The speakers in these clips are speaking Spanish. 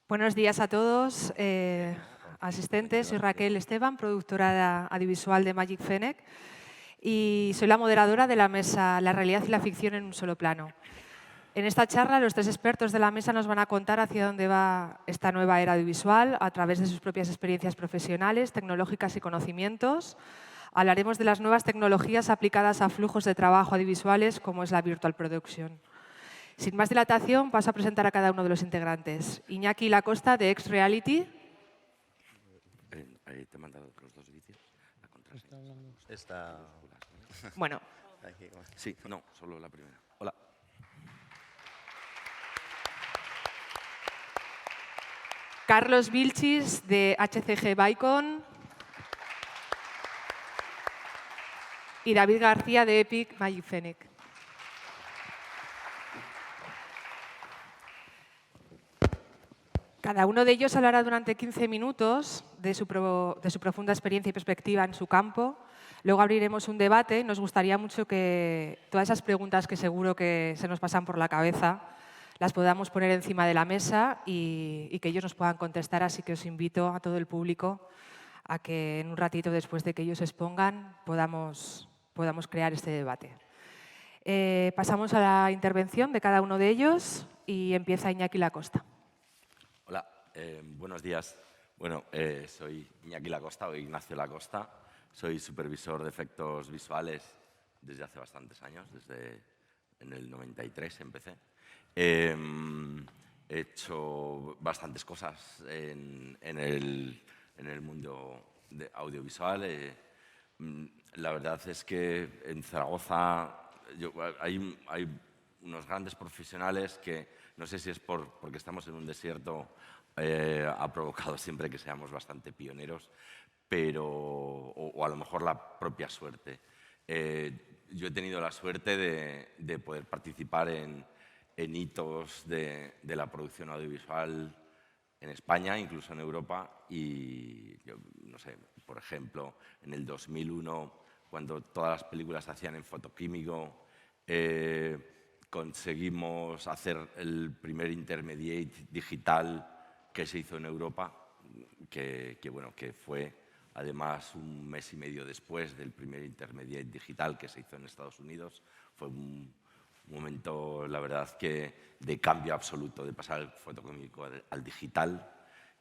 Buenos días a todos, asistentes. Soy Raquel Esteban, productora audiovisual de Magic Fennec, y soy la moderadora de la mesa La realidad y la ficción en un solo plano. En esta charla, los tres expertos de la mesa nos van a contar hacia dónde va esta nueva era audiovisual a través de sus propias experiencias profesionales, tecnológicas y conocimientos. Hablaremos de las nuevas tecnologías aplicadas a flujos de trabajo audiovisuales, como es la virtual production. Sin más dilatación, paso a presentar a cada uno de los integrantes. Iñaki Lacosta, de X Reality. Ahí te he mandado los dos vídeos. La contraseña. Está... Bueno, Sí, no, solo la primera. Hola. Carlos Vilchis, de HCG Bicon. Y David García, de Epic Magic Fennec. Cada uno de ellos hablará durante 15 minutos de su profunda experiencia y perspectiva en su campo. Luego abriremos un debate. Nos gustaría mucho que todas esas preguntas que seguro que se nos pasan por la cabeza las podamos poner encima de la mesa y que ellos nos puedan contestar. Así que os invito a todo el público a que en un ratito después de que ellos expongan podamos crear este debate. Pasamos a la intervención de cada uno de ellos y empieza Iñaki Lacosta. Hola, buenos días. Bueno, soy Iñaki Lacosta o Ignacio Lacosta. Soy supervisor de efectos visuales desde hace bastantes años, desde en el 93 empecé. He hecho bastantes cosas en el mundo audiovisual. La verdad es que en Zaragoza hay unos grandes profesionales que, no sé si es porque estamos en un desierto, ha provocado siempre que seamos bastante pioneros, o a lo mejor la propia suerte. Yo he tenido la suerte de poder participar en hitos de la producción audiovisual en España, incluso en Europa, y yo, no sé, por ejemplo, en el 2001, cuando todas las películas se hacían en fotoquímico, conseguimos hacer el primer intermediate digital que se hizo en Europa, que fue además un mes y medio después del primer intermediate digital que se hizo en Estados Unidos. Fue un momento, la verdad, que de cambio absoluto, de pasar del fotoquímico al digital.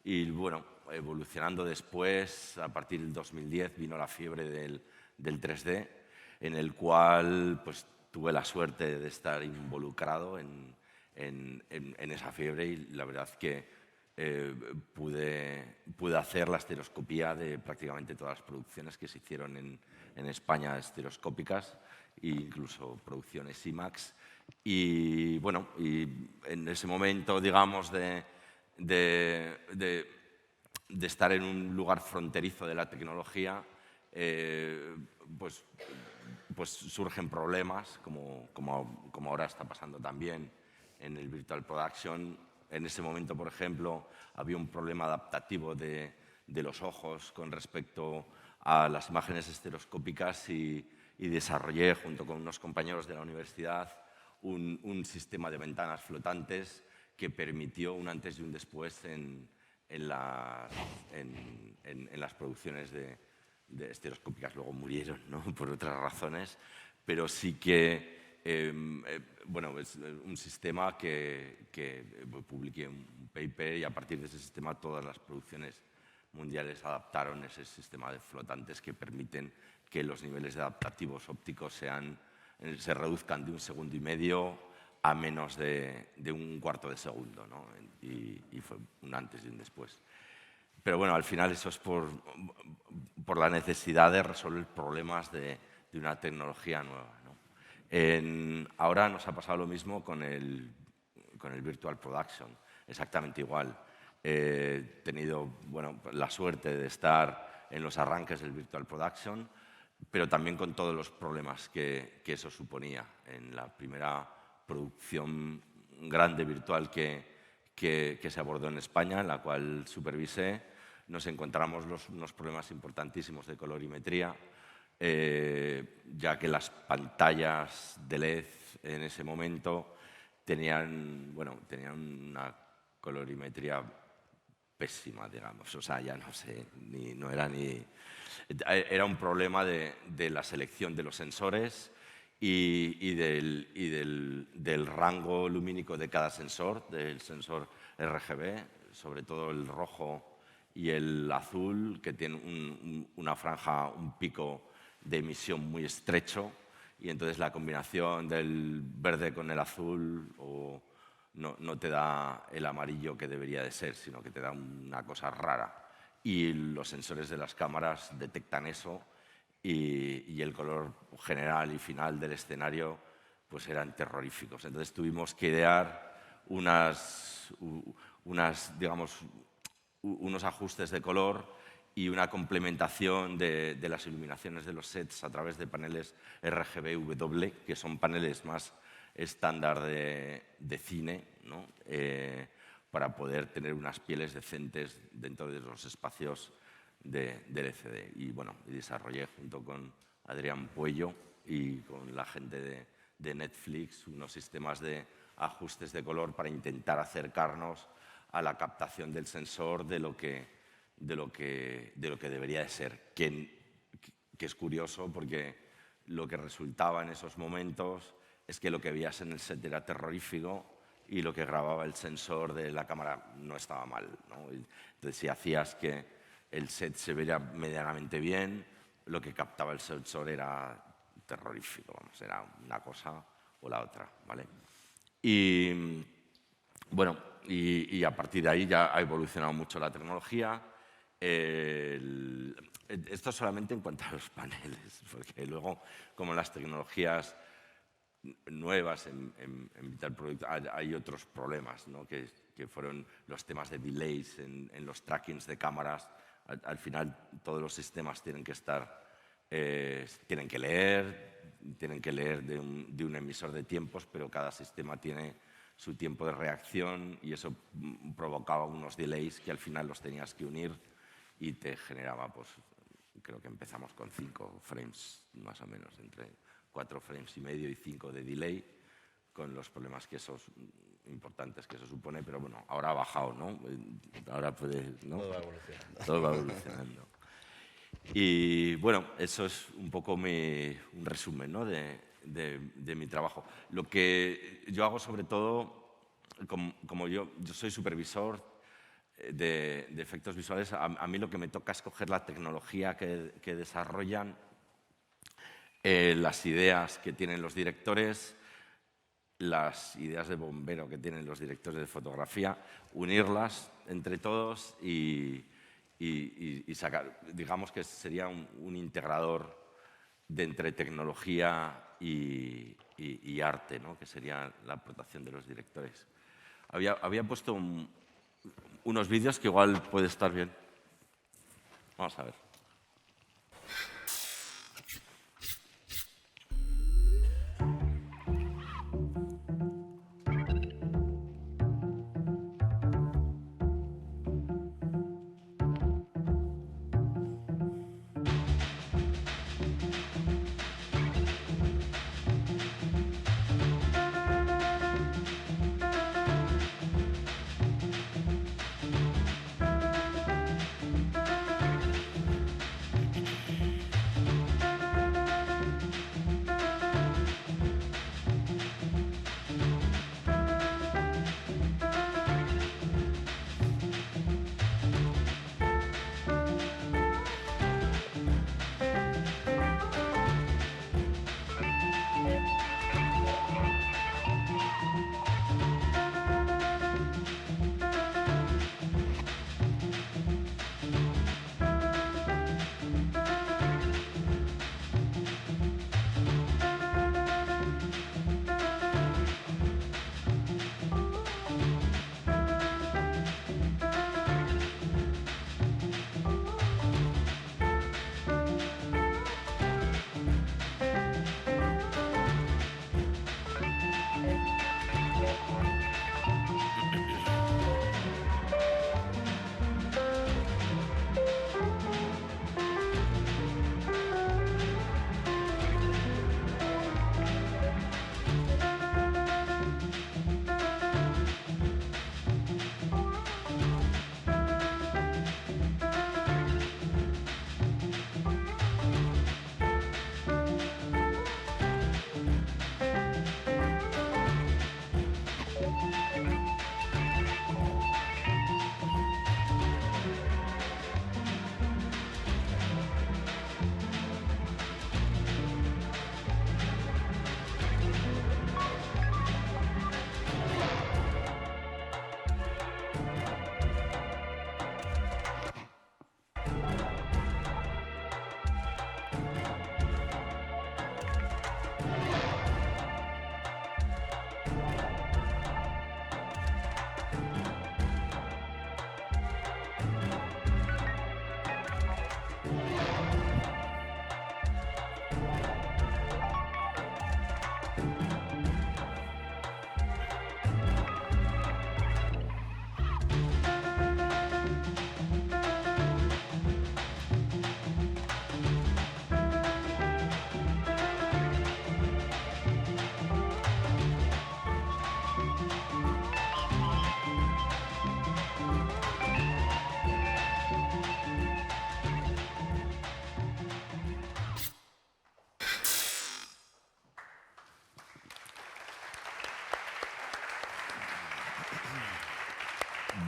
Y bueno, evolucionando después, a partir del 2010 vino la fiebre del 3D, en el cual pues, tuve la suerte de estar involucrado en esa fiebre, y la verdad que pude hacer la estereoscopía de prácticamente todas las producciones que se hicieron en España estereoscópicas, e incluso producciones IMAX. Y bueno, y en ese momento, digamos, de estar en un lugar fronterizo de la tecnología, pues surgen problemas, como ahora está pasando también en el Virtual Production. En ese momento, por ejemplo, había un problema adaptativo de los ojos con respecto a las imágenes estereoscópicas, y desarrollé, junto con unos compañeros de la universidad, un sistema de ventanas flotantes que permitió un antes y un después en las producciones de estereoscópicas. Luego murieron, ¿no? Por otras razones, pero sí que bueno, es un sistema que publiqué un paper, y a partir de ese sistema todas las producciones mundiales adaptaron ese sistema de flotantes que permiten que los niveles de adaptativos ópticos se reduzcan de 1,5 segundos a menos de 1/4 de segundo, ¿no? Y fue un antes y un después. Pero bueno, al final eso es por la necesidad de resolver problemas de una tecnología nueva, ¿no? Ahora nos ha pasado lo mismo con el Virtual Production, exactamente igual. He tenido la suerte de estar en los arranques del Virtual Production, pero también con todos los problemas que eso suponía. En la primera producción grande virtual que se abordó en España, en la cual supervisé, nos encontramos unos problemas importantísimos de colorimetría, ya que las pantallas de LED en ese momento tenían una colorimetría pésima, digamos. O sea, ya no sé, no era ni... Era un problema de la selección de los sensores y del rango lumínico de cada sensor, del sensor RGB, sobre todo el rojo y el azul, que tiene una franja, un pico de emisión muy estrecho, y entonces la combinación del verde con el azul no te da el amarillo que debería de ser, sino que te da una cosa rara. Y los sensores de las cámaras detectan eso y el color general y final del escenario pues eran terroríficos. Entonces tuvimos que idear digamos, unos ajustes de color y una complementación de las iluminaciones de los sets a través de paneles RGB-W, que son paneles más estándar de cine, ¿no? Para poder tener unas pieles decentes dentro de los espacios del LCD. Y bueno, desarrollé junto con Adrián Puello y con la gente de Netflix unos sistemas de ajustes de color para intentar acercarnos a la captación del sensor de lo que debería de ser, que es curioso porque lo que resultaba en esos momentos es que lo que veías en el set era terrorífico y lo que grababa el sensor de la cámara no estaba mal, ¿no? Entonces, si hacías que el set se viera medianamente bien, lo que captaba el sensor era terrorífico, vamos, era una cosa o la otra, ¿vale? Y bueno, y a partir de ahí ya ha evolucionado mucho la tecnología. Esto solamente en cuanto a los paneles, porque luego, como las tecnologías nuevas en Vital Product, hay otros problemas, ¿no? que fueron los temas de delays en los trackings de cámaras. Al final, todos los sistemas tienen que leer de un emisor de tiempos, pero cada sistema tiene su tiempo de reacción y eso provocaba unos delays que al final los tenías que unir y te generaba, pues, creo que empezamos con 5 frames más o menos, entre 4 frames y medio y 5 de delay, con los problemas importantes que eso supone, pero bueno, ahora ha bajado, ¿no? Ahora puede, ¿no? Todo va evolucionando. Todo va evolucionando. Y bueno, eso es un poco un resumen, ¿no? de mi trabajo. Lo que yo hago sobre todo, como yo soy supervisor de efectos visuales, a mí lo que me toca es coger la tecnología que desarrollan, las ideas que tienen los directores, las ideas de bombero que tienen los directores de fotografía, unirlas entre todos y sacar, digamos que sería un integrador de entre tecnología y arte, ¿no? Que sería la aportación de los directores. Había puesto unos vídeos que igual puede estar bien. Vamos a ver.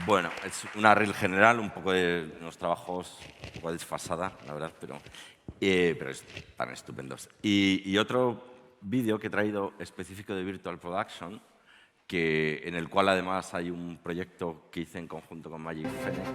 Bueno, es una reel general, un poco de unos trabajos un poco desfasada, la verdad, pero están estupendos. Y otro vídeo que he traído específico de Virtual Production, en el cual además hay un proyecto que hice en conjunto con Magic Fennec.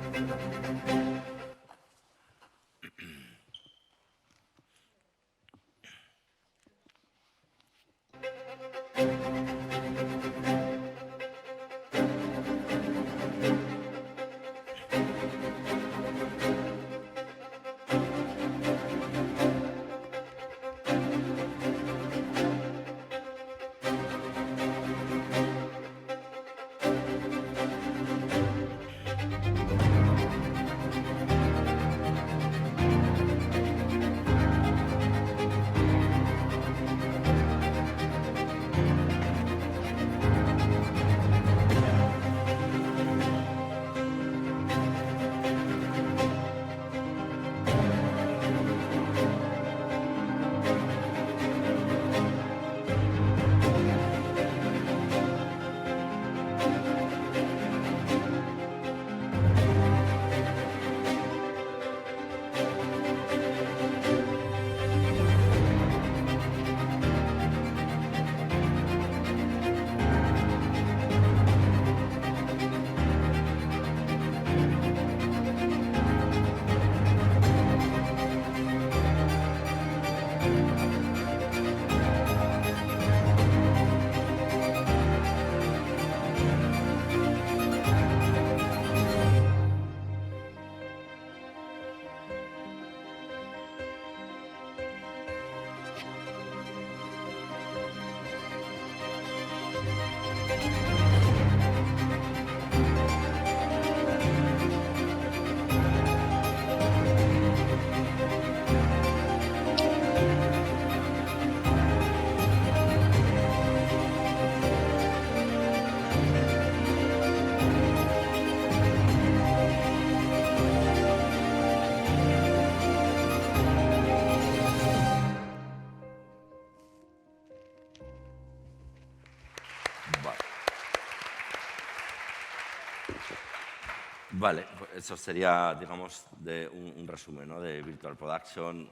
Vale, pues eso sería, digamos, un resumen, ¿no?, de Virtual Production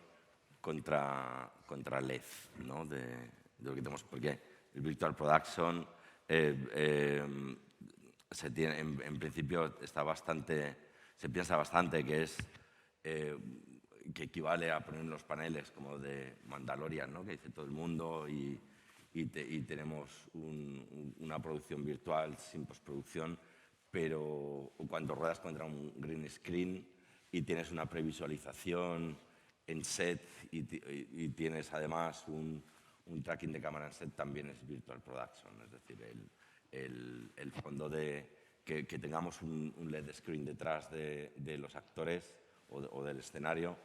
contra LED, ¿no?, de lo que tenemos. Porque el Virtual Production en principio se piensa bastante que que equivale a poner los paneles como de Mandalorian, ¿no?, que dice todo el mundo, y tenemos una producción virtual sin postproducción. Pero cuando ruedas contra un green screen y tienes una previsualización en set y tienes además un tracking de cámara en set, también es Virtual Production. Es decir, el fondo de que tengamos un LED screen detrás de los actores o del escenario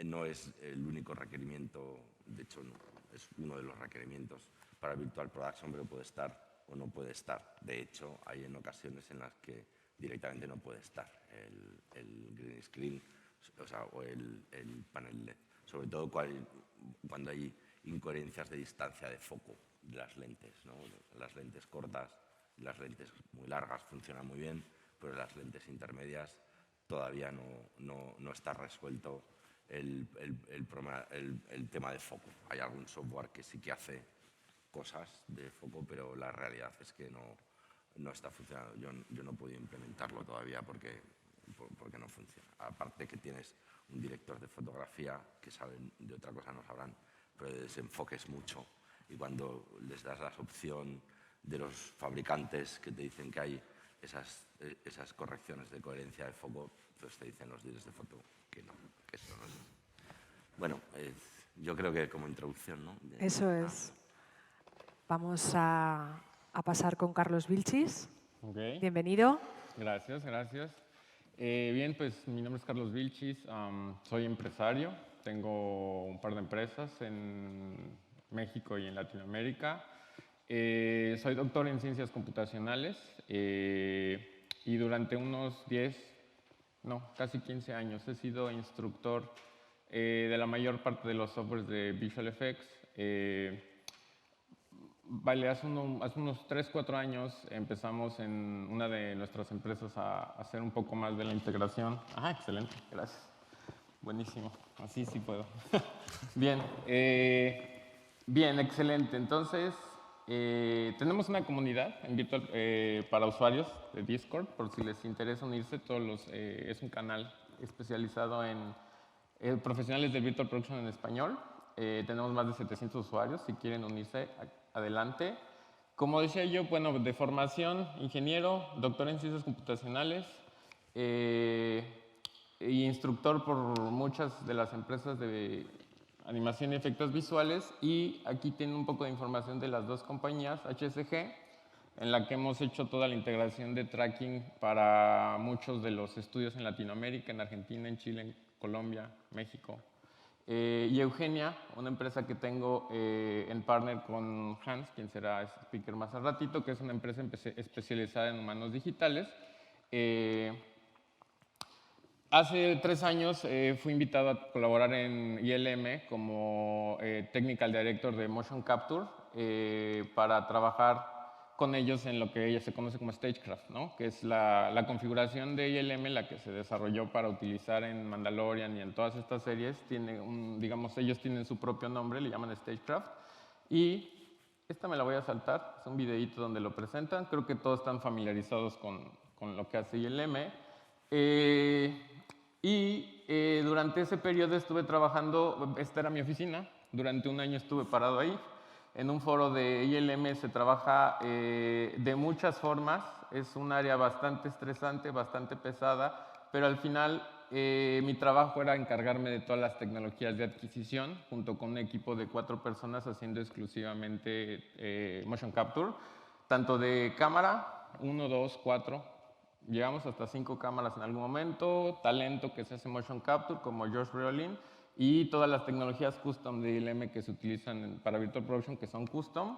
no es el único requerimiento. De hecho, no, es uno de los requerimientos para Virtual Production, pero puede estar o no puede estar. De hecho, hay en ocasiones en las que directamente no puede estar el green screen, o el panel LED. Sobre todo cuando hay incoherencias de distancia de foco de las lentes, ¿no? Las lentes cortas y las lentes muy largas funcionan muy bien, pero las lentes intermedias todavía no está resuelto el tema de foco. Hay algún software que sí que hace cosas de foco, pero la realidad es que no está funcionando. Yo no he podido implementarlo todavía porque no funciona. Aparte que tienes un director de fotografía que saben de otra cosa, no sabrán, pero de desenfoques mucho. Y cuando les das la opción de los fabricantes que te dicen que hay esas correcciones de coherencia de foco, pues te dicen los directores de foto que no, que eso no es. Bueno, yo creo que como introducción, ¿no? Eso es. Vamos a pasar con Carlos Vilchis. Okay. Bienvenido. Gracias, gracias. Bien, pues mi nombre es Carlos Vilchis, soy empresario, tengo un par de empresas en México y en Latinoamérica. Soy doctor en ciencias computacionales y durante unos casi 15 años he sido instructor de la mayor parte de los softwares de Visual Effects. vale, hace unos 3, 4 años empezamos en una de nuestras empresas a hacer un poco más de la integración. Ah, excelente, gracias. Buenísimo, así sí puedo. Bien, bien, excelente. Entonces, tenemos una comunidad en virtual, para usuarios de Discord, por si les interesa unirse. Es un canal especializado en profesionales de Virtual Production en español. Tenemos más de 700 usuarios. Si quieren unirse, adelante. Como decía yo, bueno, de formación, ingeniero, doctor en ciencias computacionales, y instructor por muchas de las empresas de animación y efectos visuales, y aquí tienen un poco de información de las dos compañías, HSG, en la que hemos hecho toda la integración de tracking para muchos de los estudios en Latinoamérica, en Argentina, en Chile, en Colombia, México. Y Eugenia, una empresa que tengo en partner con Hans, quien será speaker más al ratito, que es una empresa especializada en humanos digitales. Hace 3 años fui invitado a colaborar en ILM como Technical Director de Motion Capture para trabajar con ellos en lo que se conoce como Stagecraft, ¿no? Que es la configuración de ILM, la que se desarrolló para utilizar en Mandalorian y en todas estas series. Digamos, ellos tienen su propio nombre, le llaman Stagecraft. Y esta me la voy a saltar, es un videíto donde lo presentan. Creo que todos están familiarizados con lo que hace ILM. Durante ese periodo estuve trabajando, esta era mi oficina, durante un año estuve parado ahí. En un foro de ILM se trabaja de muchas formas, es un área bastante estresante, bastante pesada, pero al final mi trabajo era encargarme de todas las tecnologías de adquisición, junto con un equipo de 4 personas haciendo exclusivamente motion capture, tanto de cámara, 1, 2, 4, llegamos hasta 5 cámaras en algún momento, talento que se hace motion capture como Josh Brolin, y todas las tecnologías custom de ILM que se utilizan para Virtual Production, que son custom.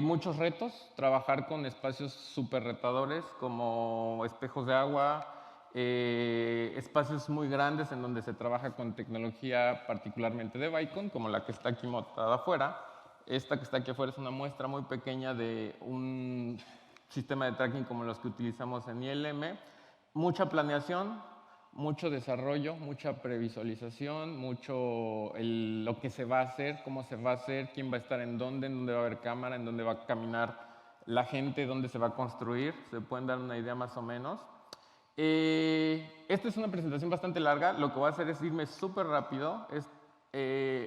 Muchos retos, trabajar con espacios súper retadores como espejos de agua, espacios muy grandes en donde se trabaja con tecnología particularmente de Vicon, como la que está aquí montada afuera. Esta que está aquí afuera es una muestra muy pequeña de un sistema de tracking como los que utilizamos en ILM. Mucha planeación, mucho desarrollo, mucha previsualización, mucho lo que se va a hacer, cómo se va a hacer, quién va a estar en dónde va a haber cámara, en dónde va a caminar la gente, dónde se va a construir. Se pueden dar una idea más o menos. Esta es una presentación bastante larga. Lo que voy a hacer es irme súper rápido.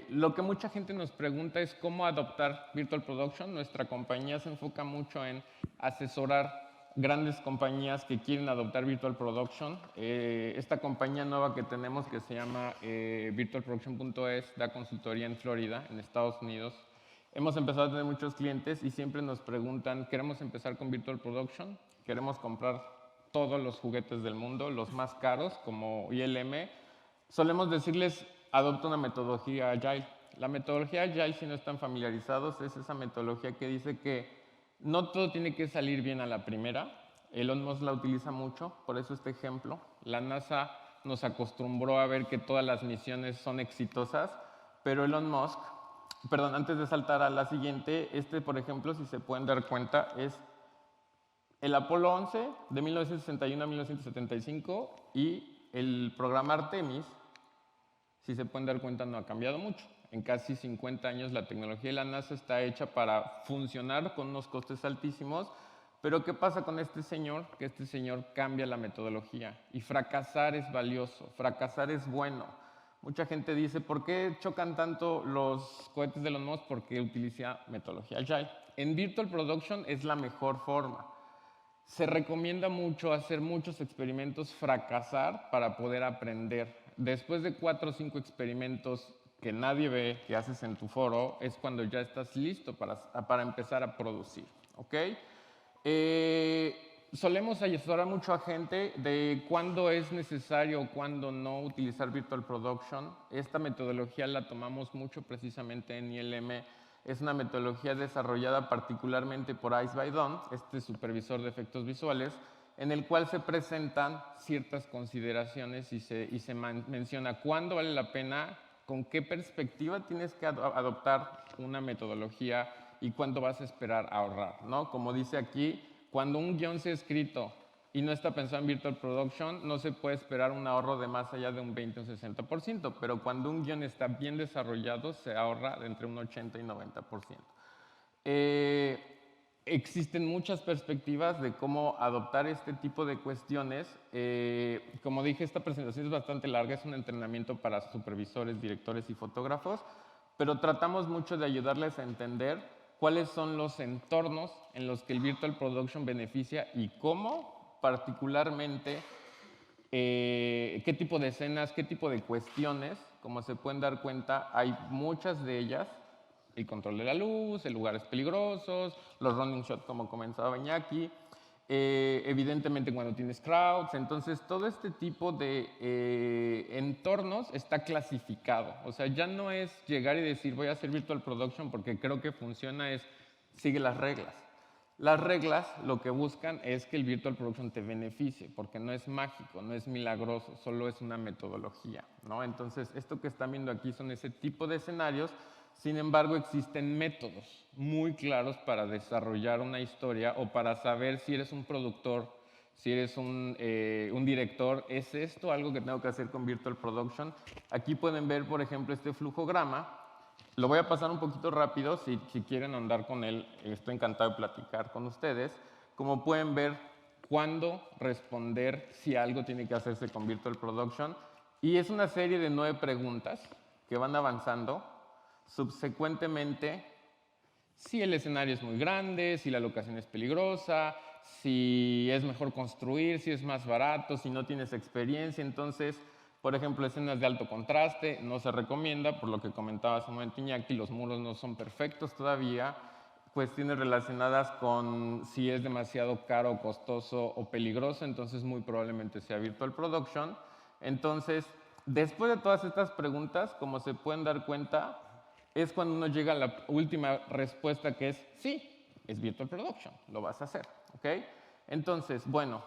Lo que mucha gente nos pregunta es cómo adoptar Virtual Production. Nuestra compañía se enfoca mucho en asesorar grandes compañías que quieren adoptar Virtual Production. Esta compañía nueva que tenemos, que se llama virtualproduction.es, da consultoría en Florida, en Estados Unidos. Hemos empezado a tener muchos clientes y siempre nos preguntan, ¿queremos empezar con Virtual Production? ¿Queremos comprar todos los juguetes del mundo, los más caros, como ILM? Solemos decirles, adopta una metodología Agile. La metodología Agile, si no están familiarizados, es esa metodología que dice que no todo tiene que salir bien a la primera. Elon Musk la utiliza mucho, por eso este ejemplo. La NASA nos acostumbró a ver que todas las misiones son exitosas, pero Elon Musk, perdón, antes de saltar a la siguiente, por ejemplo, si se pueden dar cuenta, es el Apolo 11 de 1961 a 1975 y el programa Artemis, si se pueden dar cuenta, no ha cambiado mucho. En casi 50 años la tecnología de la NASA está hecha para funcionar con unos costes altísimos, pero ¿qué pasa con este señor? Que este señor cambia la metodología y fracasar es valioso, fracasar es bueno. Mucha gente dice, ¿por qué chocan tanto los cohetes de Elon Musk? Porque utiliza metodología Agile. En Virtual Production es la mejor forma. Se recomienda mucho hacer muchos experimentos, fracasar para poder aprender. Después de 4 o 5 experimentos que nadie ve, que haces en tu foro, es cuando ya estás listo para empezar a producir, ¿ok? Solemos asesorar mucho a gente de cuándo es necesario o cuándo no utilizar Virtual Production. Esta metodología la tomamos mucho precisamente en ILM. Es una metodología desarrollada particularmente por Ice by Dawn, este supervisor de efectos visuales, en el cual se presentan ciertas consideraciones y se menciona cuándo vale la pena, con qué perspectiva tienes que adoptar una metodología y cuánto vas a esperar ahorrar, ¿no? Como dice aquí, cuando un guión se ha escrito y no está pensado en Virtual Production, no se puede esperar un ahorro de más allá de un 20 o un 60%, pero cuando un guión está bien desarrollado, se ahorra de entre un 80 y 90%. Existen muchas perspectivas de cómo adoptar este tipo de cuestiones. Como dije, esta presentación es bastante larga, es un entrenamiento para supervisores, directores y fotógrafos, pero tratamos mucho de ayudarles a entender cuáles son los entornos en los que el Virtual Production beneficia y cómo, particularmente, qué tipo de escenas, qué tipo de cuestiones. Como se pueden dar cuenta, hay muchas de ellas. El control de la luz, el lugares peligrosos, los running shots como comenzaba Iñaki, evidentemente cuando tienes crowds. Entonces todo este tipo de entornos está clasificado. O sea, ya no es llegar y decir voy a hacer Virtual Production porque creo que funciona, es sigue las reglas. Las reglas lo que buscan es que el Virtual Production te beneficie, porque no es mágico, no es milagroso, solo es una metodología, ¿no? Entonces, esto que están viendo aquí son ese tipo de escenarios. Sin embargo, existen métodos muy claros para desarrollar una historia o para saber si eres un productor, si eres un director. ¿Es esto algo que tengo que hacer con Virtual Production? Aquí pueden ver, por ejemplo, este flujograma. Lo voy a pasar un poquito rápido, si quieren andar con él, estoy encantado de platicar con ustedes. Como pueden ver, cuándo responder si algo tiene que hacerse con Virtual Production. Y es una serie de 9 preguntas que van avanzando. Subsecuentemente, si el escenario es muy grande, si la locación es peligrosa, si es mejor construir, si es más barato, si no tienes experiencia. Entonces, por ejemplo, escenas de alto contraste no se recomienda, por lo que comentaba hace un momento Iñaki, los muros no son perfectos todavía. Cuestiones relacionadas con si es demasiado caro, costoso o peligroso, entonces muy probablemente sea Virtual Production. Entonces, después de todas estas preguntas, como se pueden dar cuenta, es cuando uno llega a la última respuesta, que es sí, es Virtual Production, lo vas a hacer, ¿ok? Entonces, bueno,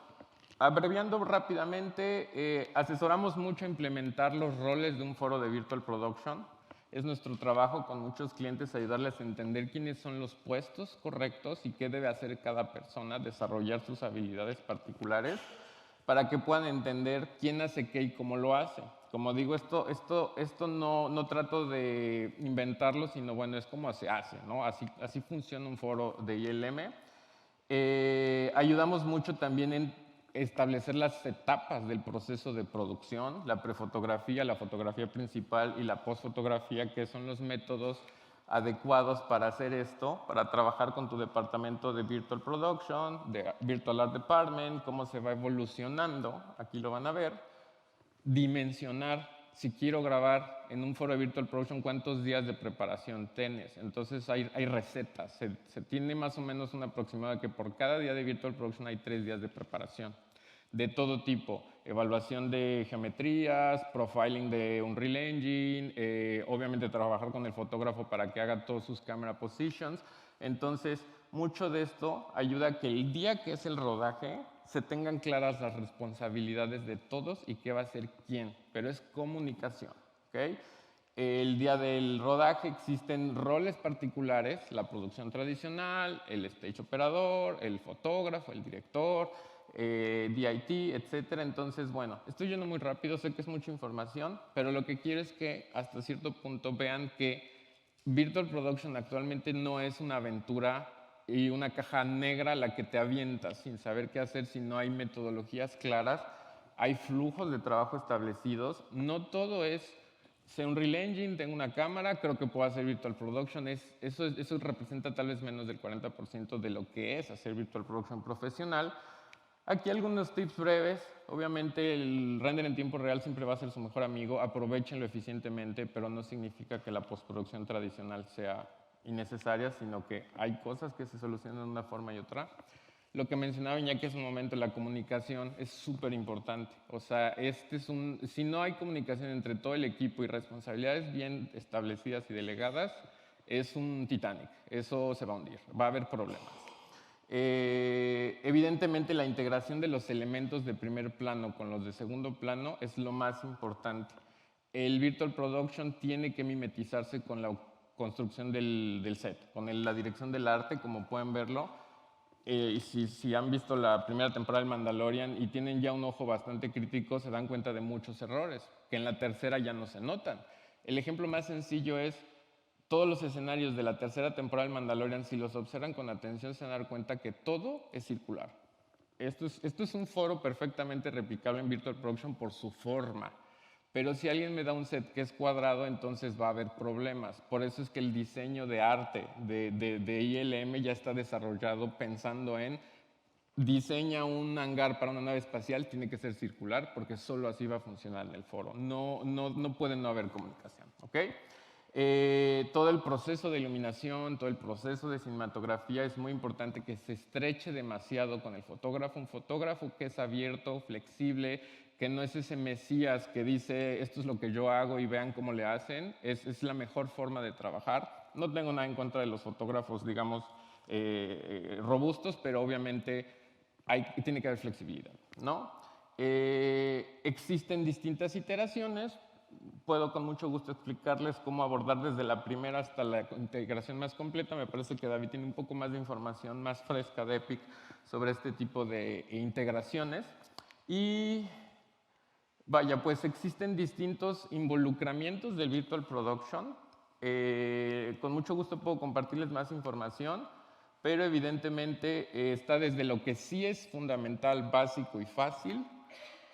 abreviando rápidamente, asesoramos mucho a implementar los roles de un foro de Virtual Production. Es nuestro trabajo con muchos clientes ayudarles a entender quiénes son los puestos correctos y qué debe hacer cada persona, desarrollar sus habilidades particulares para que puedan entender quién hace qué y cómo lo hace. Como digo, esto no trato de inventarlo, sino bueno, es como se hace, ¿no? Así funciona un foro de ILM. Ayudamos mucho también en establecer las etapas del proceso de producción, la prefotografía, la fotografía principal y la postfotografía, que son los métodos adecuados para hacer esto, para trabajar con tu departamento de Virtual Production, de Virtual Art Department, cómo se va evolucionando, aquí lo van a ver, dimensionar, si quiero grabar en un foro de Virtual Production, cuántos días de preparación tienes. Entonces hay recetas, se tiene más o menos un aproximado de que por cada día de Virtual Production hay 3 días de preparación, de todo tipo, evaluación de geometrías, profiling de Unreal Engine, obviamente trabajar con el fotógrafo para que haga todos sus camera positions. Entonces, mucho de esto ayuda a que el día que es el rodaje se tengan claras las responsabilidades de todos y qué va a hacer quién, pero es comunicación, ¿ok? El día del rodaje existen roles particulares, la producción tradicional, el stage operador, el fotógrafo, el director, DIT, etcétera. Entonces, bueno, estoy yendo muy rápido, sé que es mucha información, pero lo que quiero es que hasta cierto punto vean que Virtual Production actualmente no es una aventura y una caja negra la que te avientas sin saber qué hacer si no hay metodologías claras, hay flujos de trabajo establecidos, no todo es sé Unreal Engine, tengo una cámara, creo que puedo hacer Virtual Production. Eso representa tal vez menos del 40% de lo que es hacer Virtual Production profesional. Aquí algunos tips breves. Obviamente el render en tiempo real siempre va a ser su mejor amigo. Aprovechenlo eficientemente, pero no significa que la postproducción tradicional sea innecesaria, sino que hay cosas que se solucionan de una forma y otra. Lo que mencionaba Iñaki hace un momento, la comunicación es súper importante. O sea, si no hay comunicación entre todo el equipo y responsabilidades bien establecidas y delegadas, es un Titanic. Eso se va a hundir, va a haber problemas. Evidentemente, la integración de los elementos de primer plano con los de segundo plano es lo más importante. El Virtual Production tiene que mimetizarse con la construcción del set, con la dirección del arte, como pueden verlo. Y si han visto la primera temporada del Mandalorian y tienen ya un ojo bastante crítico, se dan cuenta de muchos errores, que en la tercera ya no se notan. El ejemplo más sencillo es todos los escenarios de la tercera temporada del Mandalorian, si los observan con atención, se van a dar cuenta que todo es circular. Esto es un foro perfectamente replicable en Virtual Production por su forma. Pero si alguien me da un set que es cuadrado, entonces va a haber problemas. Por eso es que el diseño de arte de ILM ya está desarrollado pensando en diseña un hangar para una nave espacial, tiene que ser circular, porque solo así va a funcionar en el foro. No puede no haber comunicación. ¿Okay? Todo el proceso de iluminación, todo el proceso de cinematografía es muy importante que se estreche demasiado con el fotógrafo. Un fotógrafo que es abierto, flexible, que no es ese mesías que dice esto es lo que yo hago y vean cómo le hacen, es la mejor forma de trabajar. No tengo nada en contra de los fotógrafos, digamos, robustos, pero obviamente tiene que haber flexibilidad, ¿no? Existen distintas iteraciones. Puedo con mucho gusto explicarles cómo abordar desde la primera hasta la integración más completa. Me parece que David tiene un poco más de información más fresca de Epic sobre este tipo de integraciones. Y vaya, pues existen distintos involucramientos del Virtual Production. Con mucho gusto puedo compartirles más información, pero evidentemente está desde lo que sí es fundamental, básico y fácil,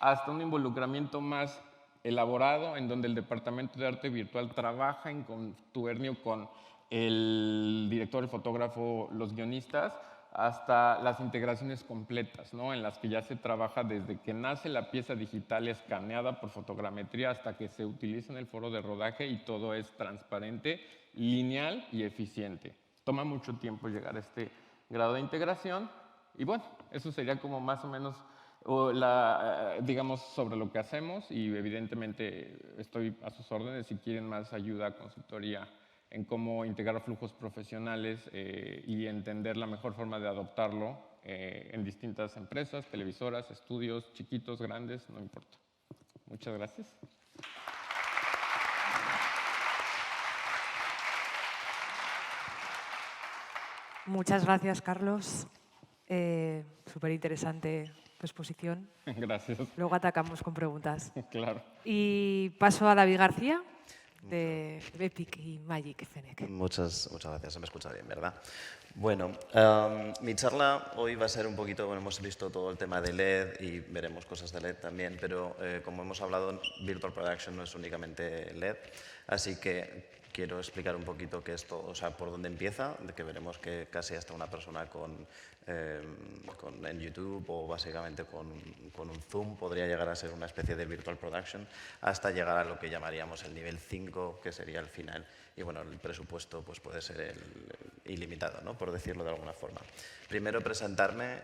hasta un involucramiento más elaborado, en donde el Departamento de Arte Virtual trabaja en contubernio con el director, el fotógrafo, los guionistas, hasta las integraciones completas, ¿no? En las que ya se trabaja desde que nace la pieza digital escaneada por fotogrametría hasta que se utiliza en el foro de rodaje y todo es transparente, lineal y eficiente. Toma mucho tiempo llegar a este grado de integración y bueno, eso sería como más o menos digamos, sobre lo que hacemos y evidentemente estoy a sus órdenes si quieren más ayuda, consultoría en cómo integrar flujos profesionales y entender la mejor forma de adoptarlo en distintas empresas, televisoras, estudios, chiquitos, grandes, no importa. Muchas gracias. Muchas gracias, Carlos. Súper interesante tu exposición. Gracias. Luego atacamos con preguntas. Claro. Y paso a David García, de Epic y Magic Fennec. Muchas gracias, se me escucha bien, ¿verdad? Bueno, mi charla hoy va a ser un poquito, bueno, hemos visto todo el tema de LED y veremos cosas de LED también, pero como hemos hablado, Virtual Production no es únicamente LED, así que quiero explicar un poquito qué es todo, o sea, por dónde empieza, de que veremos que casi hasta una persona en YouTube o básicamente con un Zoom podría llegar a ser una especie de Virtual Production hasta llegar a lo que llamaríamos el nivel 5, que sería el final. Y bueno, el presupuesto pues, puede ser ilimitado, ¿no? Por decirlo de alguna forma. Primero presentarme,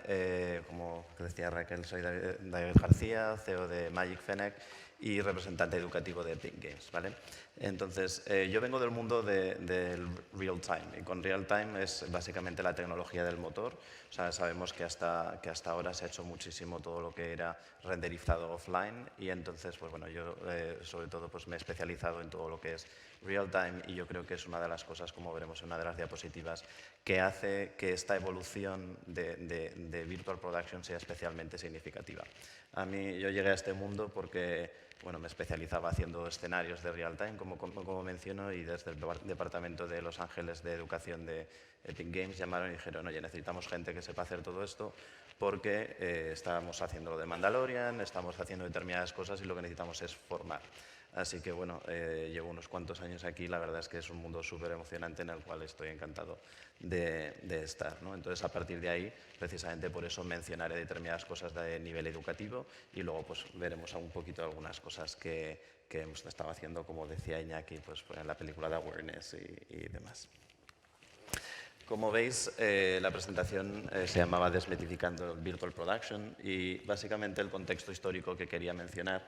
como decía Raquel, soy David García, CEO de Magic Fennec y representante educativo de Epic Games, ¿vale? Entonces, yo vengo del mundo del real time y con real time es básicamente la tecnología del motor. O sea, sabemos que hasta ahora se ha hecho muchísimo todo lo que era renderizado offline y entonces, pues bueno, yo sobre todo pues me he especializado en todo lo que es real time y yo creo que es una de las cosas, como veremos en una de las diapositivas, que hace que esta evolución de Virtual Production sea especialmente significativa. Yo llegué a este mundo porque bueno, me especializaba haciendo escenarios de real time, como menciono, y desde el Departamento de Los Ángeles de Educación de Epic Games llamaron y dijeron, oye, necesitamos gente que sepa hacer todo esto porque estábamos haciendo lo de Mandalorian, estamos haciendo determinadas cosas y lo que necesitamos es formar. Así que bueno, llevo unos cuantos años aquí, la verdad es que es un mundo súper emocionante en el cual estoy encantado de estar, ¿no? Entonces, a partir de ahí, precisamente por eso mencionaré determinadas cosas de nivel educativo y luego pues veremos un poquito algunas cosas que hemos estado haciendo, como decía Iñaki, pues en la película de Awareness y demás. Como veis, la presentación se llamaba Desmitificando Virtual Production y básicamente el contexto histórico que quería mencionar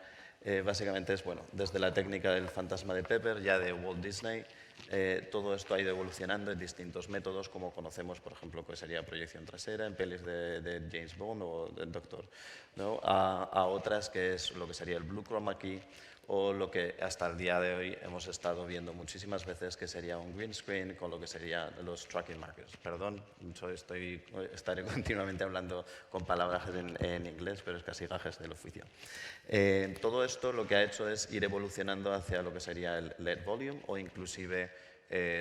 Básicamente es, bueno, desde la técnica del fantasma de Pepper, ya de Walt Disney, todo esto ha ido evolucionando en distintos métodos, como conocemos, por ejemplo, que sería proyección trasera en pelis de James Bond o del Doctor, ¿no? A otras que es lo que sería el blue chroma key, o lo que hasta el día de hoy hemos estado viendo muchísimas veces, que sería un green screen con lo que serían los tracking markers. Perdón, estaré continuamente hablando con palabras en inglés, pero es casi gajes del oficio. Todo esto lo que ha hecho es ir evolucionando hacia lo que sería el LED volume o inclusive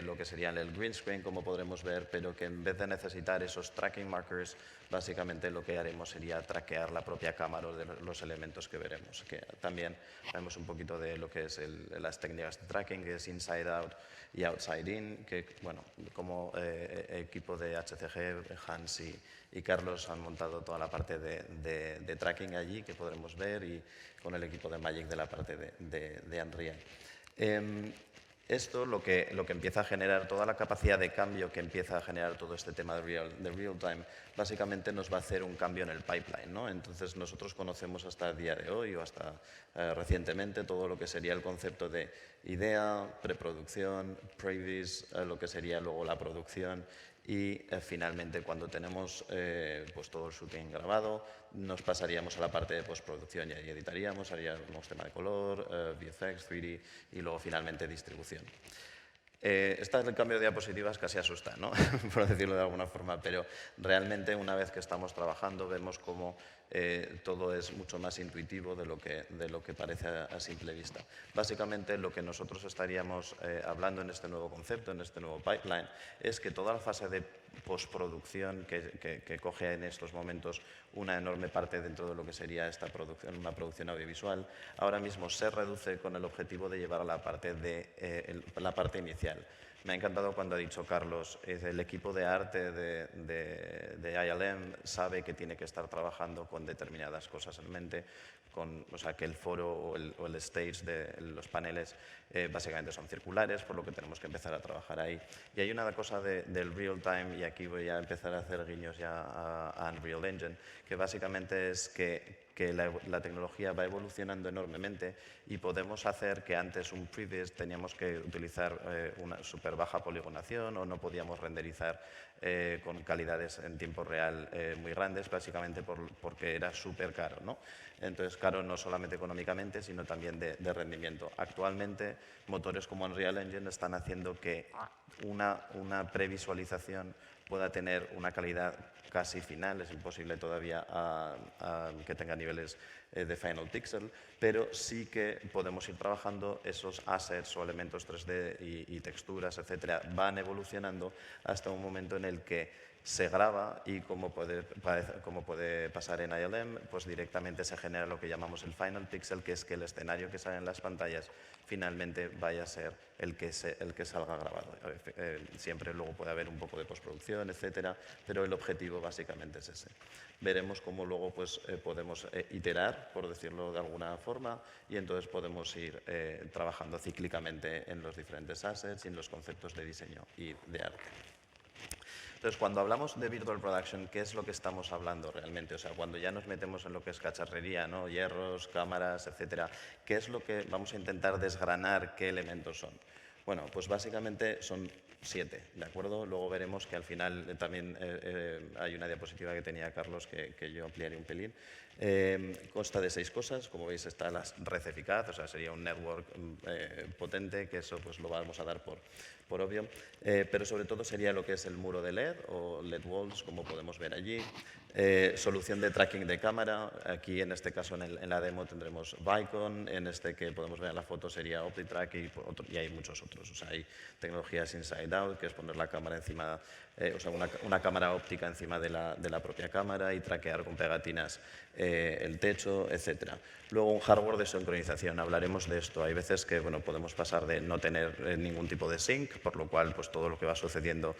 lo que sería el green screen, como podremos ver, pero que en vez de necesitar esos tracking markers, básicamente lo que haremos sería traquear la propia cámara de los elementos que veremos. Que también vemos un poquito de lo que es las técnicas de tracking, que es inside out y outside in, que bueno, como equipo de HCG, Hans y Carlos han montado toda la parte de tracking allí, que podremos ver, y con el equipo de Magic de la parte de Unreal. Esto lo que empieza a generar, toda la capacidad de cambio que empieza a generar todo este tema de real time, básicamente nos va a hacer un cambio en el pipeline, ¿no? Entonces nosotros conocemos hasta el día de hoy o hasta recientemente todo lo que sería el concepto de idea, preproducción, previs, lo que sería luego la producción. Y finalmente, cuando tenemos pues todo el shooting grabado, nos pasaríamos a la parte de postproducción y ahí editaríamos, haríamos tema de color, VFX, 3D y luego finalmente distribución. Este es el cambio de diapositivas, casi asusta, ¿no? Por decirlo de alguna forma, pero realmente una vez que estamos trabajando vemos cómo todo es mucho más intuitivo de lo que parece a simple vista. Básicamente lo que nosotros estaríamos hablando en este nuevo concepto, en este nuevo pipeline, es que toda la fase de postproducción que coge en estos momentos una enorme parte dentro de lo que sería esta producción, una producción audiovisual, ahora mismo se reduce con el objetivo de llevar a la parte inicial. Me ha encantado cuando ha dicho Carlos, el equipo de arte de ILM sabe que tiene que estar trabajando con determinadas cosas en mente, o sea, que el foro o el stage de los paneles básicamente son circulares, por lo que tenemos que empezar a trabajar ahí. Y hay una cosa del real time, y aquí voy a empezar a hacer guiños ya a Unreal Engine, que básicamente es que la tecnología va evolucionando enormemente y podemos hacer que antes un previs teníamos que utilizar una súper baja poligonación o no podíamos renderizar con calidades en tiempo real muy grandes, básicamente porque era súper caro, ¿no? Entonces, caro no solamente económicamente, sino también de rendimiento. Actualmente, motores como Unreal Engine están haciendo que una previsualización pueda tener una calidad casi final, es imposible todavía que tenga niveles de Final Pixel, pero sí que podemos ir trabajando esos assets o elementos 3D y texturas, etcétera, van evolucionando hasta un momento en el que se graba y como puede pasar en ILM, pues directamente se genera lo que llamamos el Final Pixel, que es que el escenario que sale en las pantallas finalmente vaya a ser el que salga grabado. Siempre luego puede haber un poco de postproducción, etcétera, pero el objetivo básicamente es ese. Veremos cómo luego pues, podemos iterar, por decirlo de alguna forma, y entonces podemos ir trabajando cíclicamente en los diferentes assets y en los conceptos de diseño y de arte. Entonces, cuando hablamos de Virtual Production, ¿qué es lo que estamos hablando realmente? O sea, cuando ya nos metemos en lo que es cacharrería, ¿no? Hierros, cámaras, etcétera, ¿qué es lo que vamos a intentar desgranar? ¿Qué elementos son? Bueno, pues básicamente son 7, ¿de acuerdo? Luego veremos que al final también hay una diapositiva que tenía Carlos que yo ampliaré un pelín. Consta de 6 cosas, como veis está la red eficaz, o sea, sería un network potente, que eso pues lo vamos a dar por obvio, pero sobre todo sería lo que es el muro de LED o LED walls, como podemos ver allí. Solución de tracking de cámara, aquí en este caso en la demo tendremos Vicon, en este que podemos ver en la foto sería OptiTrack y hay muchos otros. O sea, hay tecnologías inside out, que es poner la cámara encima, o sea, una cámara óptica encima de la propia cámara y traquear con pegatinas el techo, etcétera. Luego un hardware de sincronización, hablaremos de esto. Hay veces que bueno, podemos pasar de no tener ningún tipo de sync, por lo cual pues, todo lo que va sucediendo,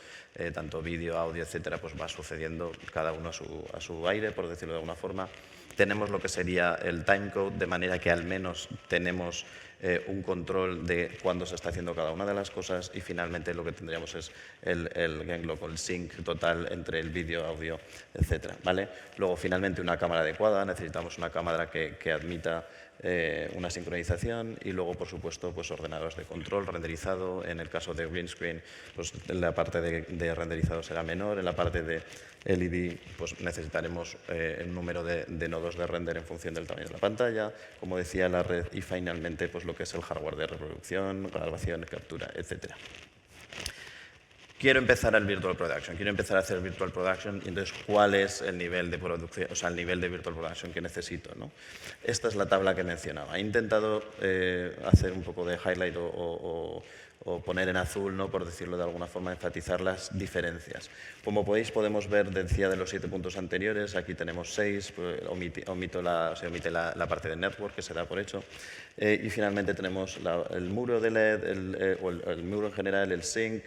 tanto vídeo, audio, etcétera, pues va sucediendo cada uno a su aire, por decirlo de alguna forma. Tenemos lo que sería el timecode, de manera que al menos tenemos un control de cuándo se está haciendo cada una de las cosas y finalmente lo que tendríamos es el ganglock o el sync total entre el vídeo, audio, etcétera, ¿vale? Luego finalmente una cámara adecuada, necesitamos una cámara que admita una sincronización y luego, por supuesto, pues ordenadores de control, renderizado. En el caso de green screen, pues la parte de renderizado será menor. En la parte de LED, pues necesitaremos el número de nodos de render en función del tamaño de la pantalla, como decía, la red y finalmente pues lo que es el hardware de reproducción, grabación, captura, etcétera. Quiero empezar al Virtual Production, quiero empezar a hacer Virtual Production y entonces, ¿cuál es el nivel de producción, o sea, el nivel de Virtual Production que necesito, ¿no? Esta es la tabla que mencionaba. He intentado hacer un poco de highlight o poner en azul, ¿no? Por decirlo de alguna forma, enfatizar las diferencias. Como podemos ver, decía de los 7 puntos anteriores, aquí tenemos 6, pues, se omite la parte de network, que se da por hecho, y finalmente tenemos el muro de LED, el muro en general, el sync,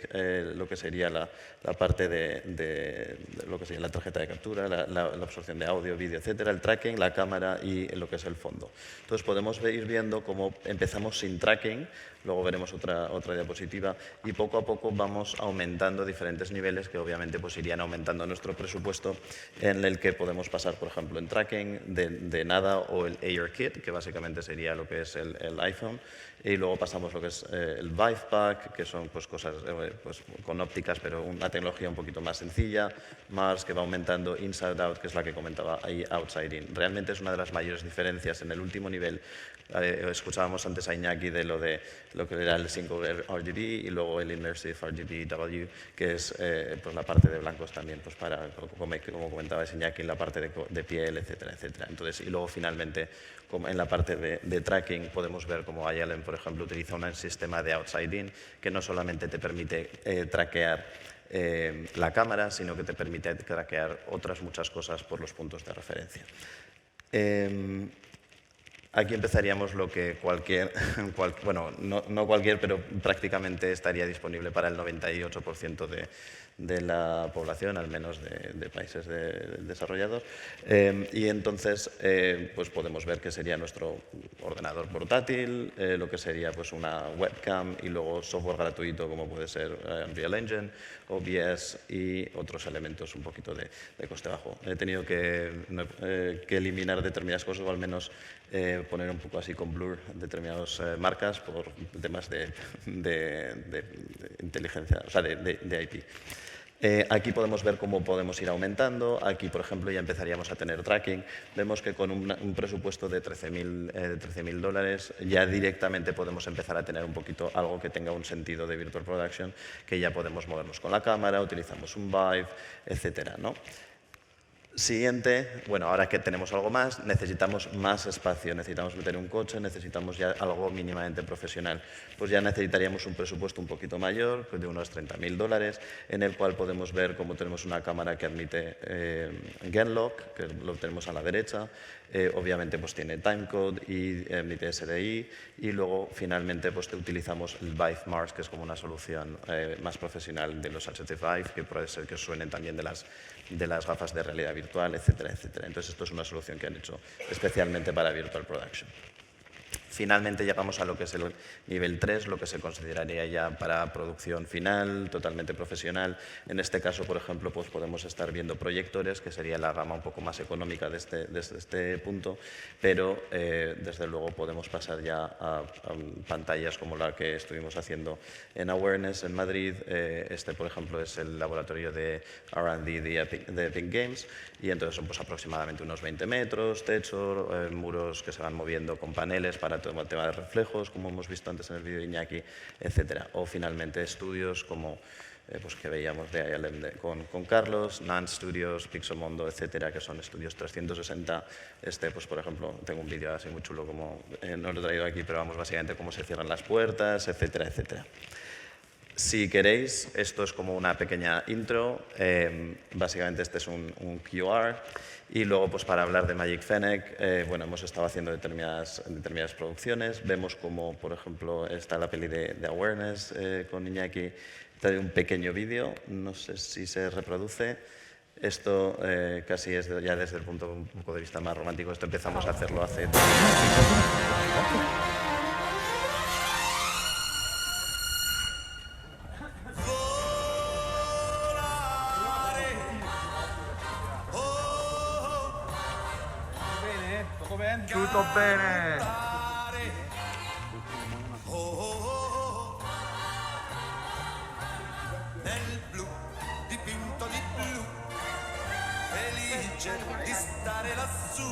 lo que sería la parte de lo que sería la tarjeta de captura, la absorción de audio, vídeo, etcétera, el tracking, la cámara y lo que es el fondo. Entonces podemos ir viendo cómo empezamos sin tracking, luego veremos otra diapositiva, y poco a poco vamos aumentando diferentes niveles que obviamente pues irían aumentando nuestro presupuesto, en el que podemos pasar, por ejemplo, en tracking de nada, o el AirKit, que básicamente sería lo que es el iPhone, y luego pasamos lo que es el Vive Pack, que son pues cosas pues, con ópticas, pero una tecnología un poquito más sencilla, Mars, que va aumentando, Inside Out, que es la que comentaba ahí, Outside In. Realmente es una de las mayores diferencias en el último nivel. Escuchábamos antes a Iñaki de lo que era el Single RGB y luego el Immersive RGBW, que es pues la parte de blancos también, pues para, como comentaba Iñaki, en la parte de piel, etcétera, etcétera. Entonces, y luego finalmente, como en la parte de tracking, podemos ver cómo ILM, por ejemplo, utiliza un sistema de Outside In que no solamente te permite traquear la cámara, sino que te permite traquear otras muchas cosas por los puntos de referencia. Aquí empezaríamos lo que bueno, no cualquier, pero prácticamente estaría disponible para el 98% de la población, al menos de países desarrollados. Y entonces pues podemos ver que sería nuestro ordenador portátil, lo que sería pues una webcam y luego software gratuito como puede ser Unreal Engine, OBS y otros elementos un poquito de coste bajo. He tenido que eliminar determinadas cosas, o al menos poner un poco así con blur determinadas marcas por temas de inteligencia, o sea, de IP. Aquí podemos ver cómo podemos ir aumentando. Aquí, por ejemplo, ya empezaríamos a tener tracking. Vemos que con un presupuesto de $13.000 ya directamente podemos empezar a tener un poquito algo que tenga un sentido de Virtual Production, que ya podemos movernos con la cámara, utilizamos un Vive, etcétera, ¿no? Siguiente, bueno, ahora que tenemos algo más, necesitamos más espacio, necesitamos meter un coche, necesitamos ya algo mínimamente profesional. Pues ya necesitaríamos un presupuesto un poquito mayor, de unos $30.000, en el cual podemos ver cómo tenemos una cámara que admite Genlock, que lo tenemos a la derecha, obviamente pues tiene timecode y admite SDI, y luego finalmente pues utilizamos el Vive Mars, que es como una solución más profesional de los HTC Vive, que puede ser que os suenen también de las gafas de realidad virtual, etcétera, etcétera. Entonces, esto es una solución que han hecho especialmente para Virtual Production. Finalmente llegamos a lo que es el nivel 3, lo que se consideraría ya para producción final, totalmente profesional. En este caso, por ejemplo, pues podemos estar viendo proyectores, que sería la gama un poco más económica desde este punto, pero desde luego podemos pasar ya a pantallas como la que estuvimos haciendo en Awareness en Madrid. Este, por ejemplo, es el laboratorio de R&D de Epic Games, y entonces son pues aproximadamente unos 20 metros, techo, muros que se van moviendo con paneles para todo el tema de reflejos, como hemos visto antes en el vídeo de Iñaki, etcétera. O finalmente estudios como pues que veíamos de ILM con Carlos, NAND Studios, Pixomondo, etcétera, que son estudios 360. Pues por ejemplo, tengo un vídeo así muy chulo, como no lo he traído aquí, pero vamos, básicamente cómo se cierran las puertas, etcétera, etcétera. Si queréis, esto es como una pequeña intro. Básicamente este es un QR. Y luego, pues para hablar de Magic Fennec, bueno, hemos estado haciendo determinadas producciones. Vemos como, por ejemplo, está la peli de Awareness con Iñaki. Trae un pequeño vídeo, no sé si se reproduce. Esto casi es ya desde el punto un poco de vista más romántico. Esto empezamos a hacerlo hace... bene? Tutto bene. Nel blu, dipinto di blu, felice di stare lassù.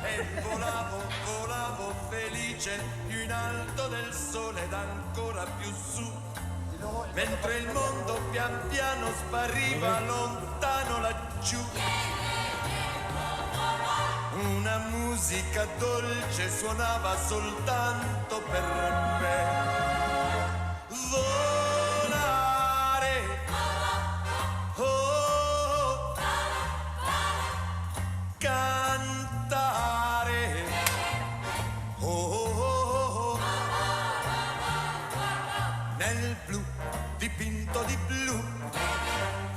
E volavo, volavo felice, più in alto del sole ed ancora più su. Mentre il mondo pian piano spariva lontano laggiù. Una musica dolce suonava soltanto per me. Volare, oh, cantare, oh, nel blu, dipinto di blu,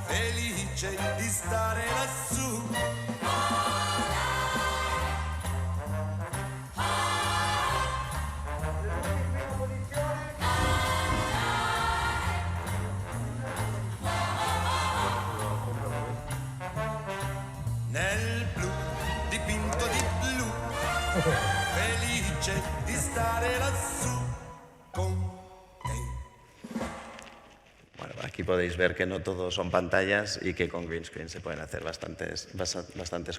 felice di stare lassù. Nel blu, dipinto di blu, felice di stare lassù con te. Bueno, aquí podéis ver que no todo son pantallas y que con green screen se pueden hacer bastantes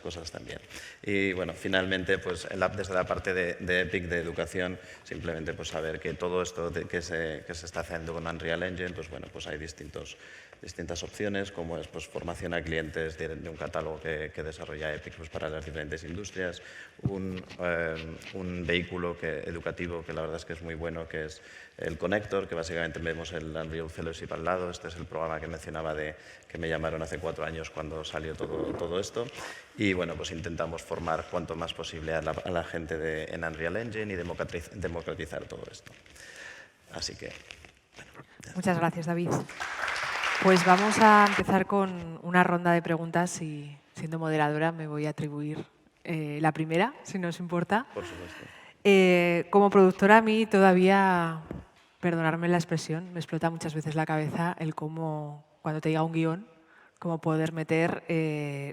cosas también. Y bueno, finalmente, pues desde la parte de Epic de educación, simplemente pues saber que todo esto que se está haciendo con Unreal Engine, pues bueno, pues hay distintas opciones, como es pues, formación a clientes de un catálogo que desarrolla Epic pues, para las diferentes industrias, un vehículo educativo que la verdad es que es muy bueno, que es el Connector, que básicamente vemos el Unreal Fellowship al lado. Este es el programa que mencionaba que me llamaron hace 4 años cuando salió todo esto. Y bueno, pues intentamos formar cuanto más posible a la gente en Unreal Engine y democratizar todo esto. Así que... Bueno, Muchas gracias, David. Pues vamos a empezar con una ronda de preguntas y, siendo moderadora, me voy a atribuir la primera, si no os importa. por supuesto. Como productora, a mí todavía, perdonadme la expresión, me explota muchas veces la cabeza el cómo, cuando te llega un guión, cómo poder meter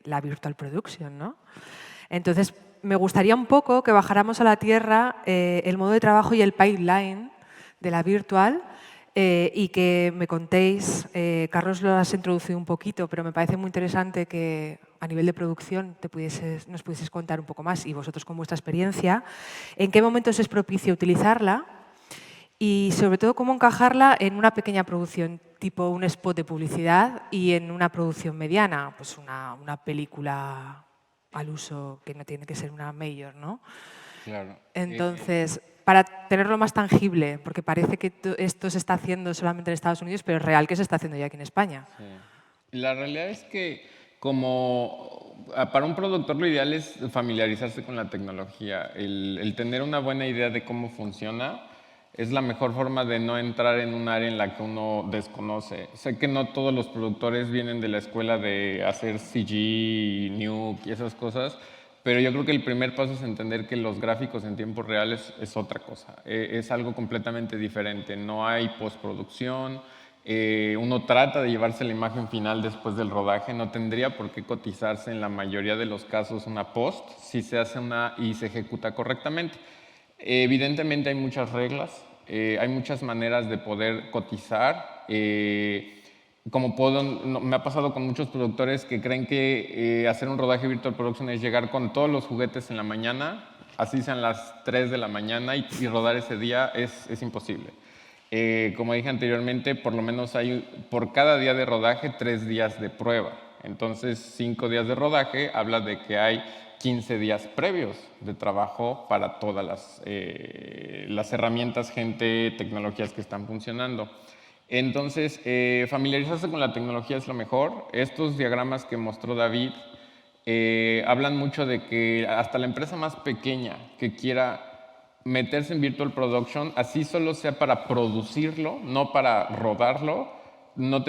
la virtual production, ¿no? Entonces, me gustaría un poco que bajáramos a la tierra el modo de trabajo y el pipeline de la virtual, y que me contéis, Carlos lo has introducido un poquito, pero me parece muy interesante que a nivel de producción nos pudieses contar un poco más, y vosotros con vuestra experiencia, en qué momentos es propicio utilizarla y sobre todo cómo encajarla en una pequeña producción, tipo un spot de publicidad, y en una producción mediana, pues una película al uso que no tiene que ser una major, ¿no? Claro. Entonces, para tenerlo más tangible, porque parece que esto se está haciendo solamente en Estados Unidos, pero es real que se está haciendo ya aquí en España. Sí. La realidad es que para un productor lo ideal es familiarizarse con la tecnología. El tener una buena idea de cómo funciona es la mejor forma de no entrar en un área en la que uno desconoce. Sé que no todos los productores vienen de la escuela de hacer CG, Nuke y esas cosas, pero yo creo que el primer paso es entender que los gráficos en tiempo real es otra cosa. Es algo completamente diferente. No hay postproducción. Uno trata de llevarse la imagen final después del rodaje. No tendría por qué cotizarse en la mayoría de los casos una post si se hace y se ejecuta correctamente. Evidentemente hay muchas reglas. Hay muchas maneras de poder cotizar. Me ha pasado con muchos productores que creen que hacer un rodaje virtual production es llegar con todos los juguetes en la mañana, así sean las 3 de la mañana, y rodar ese día es imposible. Como dije anteriormente, por lo menos hay por cada día de rodaje 3 días de prueba. Entonces, 5 días de rodaje habla de que hay 15 días previos de trabajo para todas las herramientas, gente, tecnologías que están funcionando. Entonces, familiarizarse con la tecnología es lo mejor. Estos diagramas que mostró David hablan mucho de que hasta la empresa más pequeña que quiera meterse en Virtual Production, así solo sea para producirlo, no para rodarlo, no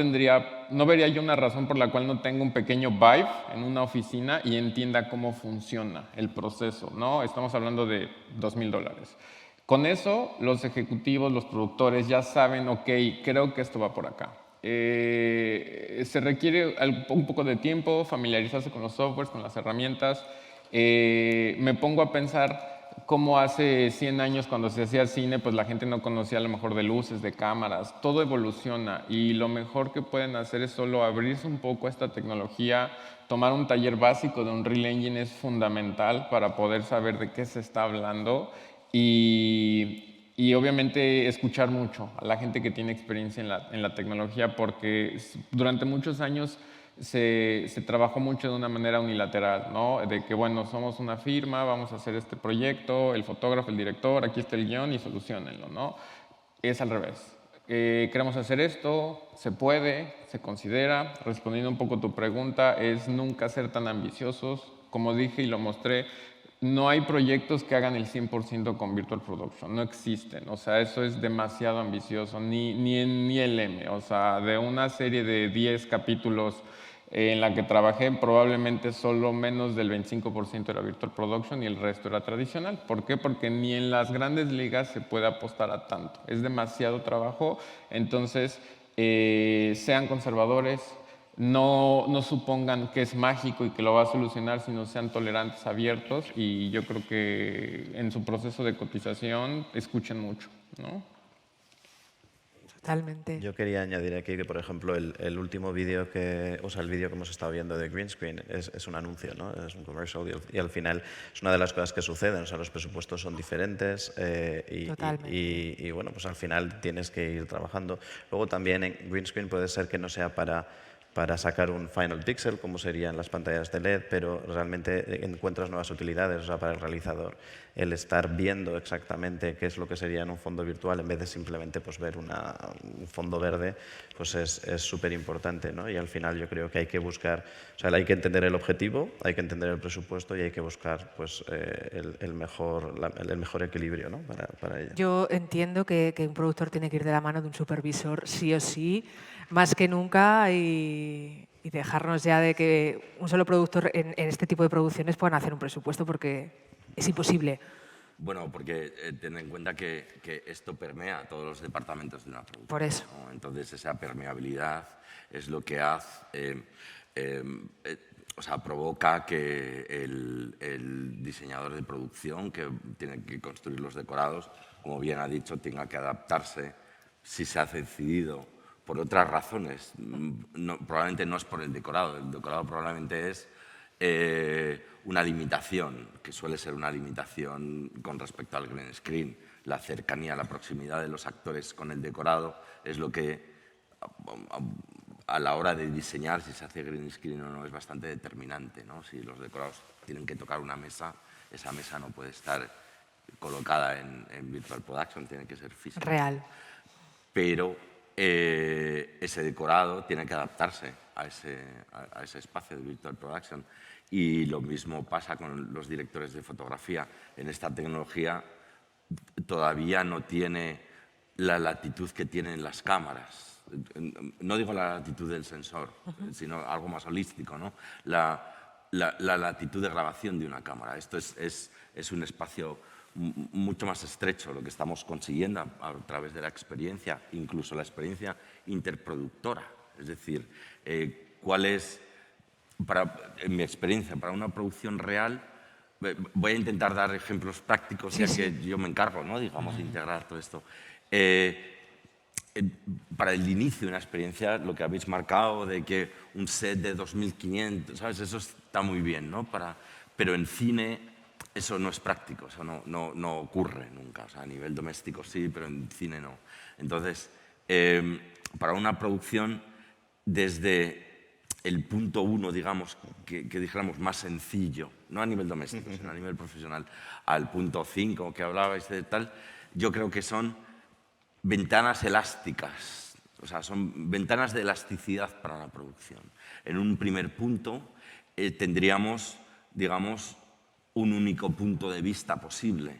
vería yo una razón por la cual no tenga un pequeño Vive en una oficina y entienda cómo funciona el proceso, ¿no? Estamos hablando de $2,000. Con eso, los ejecutivos, los productores ya saben, ok, creo que esto va por acá. Se requiere un poco de tiempo, familiarizarse con los softwares, con las herramientas, me pongo a pensar cómo hace 100 años cuando se hacía cine, pues la gente no conocía a lo mejor de luces, de cámaras, todo evoluciona y lo mejor que pueden hacer es solo abrirse un poco a esta tecnología, tomar un taller básico de Unreal Engine es fundamental para poder saber de qué se está hablando y obviamente escuchar mucho a la gente que tiene experiencia en la tecnología porque durante muchos años se trabajó mucho de una manera unilateral, ¿no? De que, bueno, somos una firma, vamos a hacer este proyecto, el fotógrafo, el director, aquí está el guión y solucionenlo, ¿no? Es al revés. Queremos hacer esto, se puede, se considera. Respondiendo un poco a tu pregunta, es nunca ser tan ambiciosos. Como dije y lo mostré, no hay proyectos que hagan el 100% con Virtual Production, no existen. O sea, eso es demasiado ambicioso, ni el M. O sea, de una serie de 10 capítulos en la que trabajé, probablemente solo menos del 25% era Virtual Production y el resto era tradicional. ¿Por qué? Porque ni en las grandes ligas se puede apostar a tanto. Es demasiado trabajo, entonces sean conservadores, no supongan que es mágico y que lo va a solucionar, sino sean tolerantes, abiertos y yo creo que en su proceso de cotización escuchen mucho, ¿no? Totalmente. Yo quería añadir aquí que, por ejemplo, el último vídeo el vídeo que hemos estado viendo de Green Screen es un anuncio, ¿no? Es un commercial y al final es una de las cosas que suceden, o sea, los presupuestos son diferentes y bueno, pues al final tienes que ir trabajando. Luego también en Green Screen puede ser que no sea para sacar un final pixel, como serían las pantallas de LED, pero realmente encuentras nuevas utilidades, o sea, para el realizador. El estar viendo exactamente qué es lo que sería en un fondo virtual en vez de simplemente pues, ver un fondo verde, pues es súper importante, ¿no? Y al final yo creo que hay que buscar, o sea, hay que entender el objetivo, hay que entender el presupuesto y hay que buscar pues, el mejor equilibrio, ¿no? para ello. Yo entiendo que un productor tiene que ir de la mano de un supervisor sí o sí, más que nunca, y dejarnos ya de que un solo productor en este tipo de producciones puedan hacer un presupuesto porque es imposible. Bueno, porque ten en cuenta que esto permea a todos los departamentos de una producción. Por eso. ¿no? Entonces, esa permeabilidad es lo que hace, o sea, provoca que el diseñador de producción que tiene que construir los decorados, como bien ha dicho, tenga que adaptarse si se ha decidido por otras razones. Probablemente no es por el decorado probablemente es una limitación, que suele ser una limitación con respecto al green screen. La cercanía, la proximidad de los actores con el decorado es lo que a la hora de diseñar si se hace green screen o no es bastante determinante, ¿no? Si los decorados tienen que tocar una mesa, esa mesa no puede estar colocada en Virtual Production, tiene que ser física. Real. Pero ese decorado tiene que adaptarse a ese espacio de Virtual Production. Y lo mismo pasa con los directores de fotografía. En esta tecnología todavía no tiene la latitud que tienen las cámaras. No digo la latitud del sensor, sino algo más holístico, ¿no? La latitud de grabación de una cámara. Esto es un espacio mucho más estrecho, lo que estamos consiguiendo a través de la experiencia, incluso la experiencia interproductora. Es decir, cuál es, en mi experiencia, para una producción real, voy a intentar dar ejemplos prácticos, ya que yo me encargo, ¿no? Digamos, de integrar todo esto. Para el inicio de una experiencia, lo que habéis marcado de que un set de 2.500, ¿sabes? Eso está muy bien, ¿no? Pero en cine eso no es práctico, eso no ocurre nunca. O sea, a nivel doméstico sí, pero en cine no. Entonces, para una producción, desde el punto 1, digamos, que dijéramos más sencillo, no a nivel doméstico, sino a nivel profesional, al punto 5 que hablabais de tal, yo creo que son ventanas elásticas, o sea, son ventanas de elasticidad para la producción. En un primer punto tendríamos, digamos, un único punto de vista posible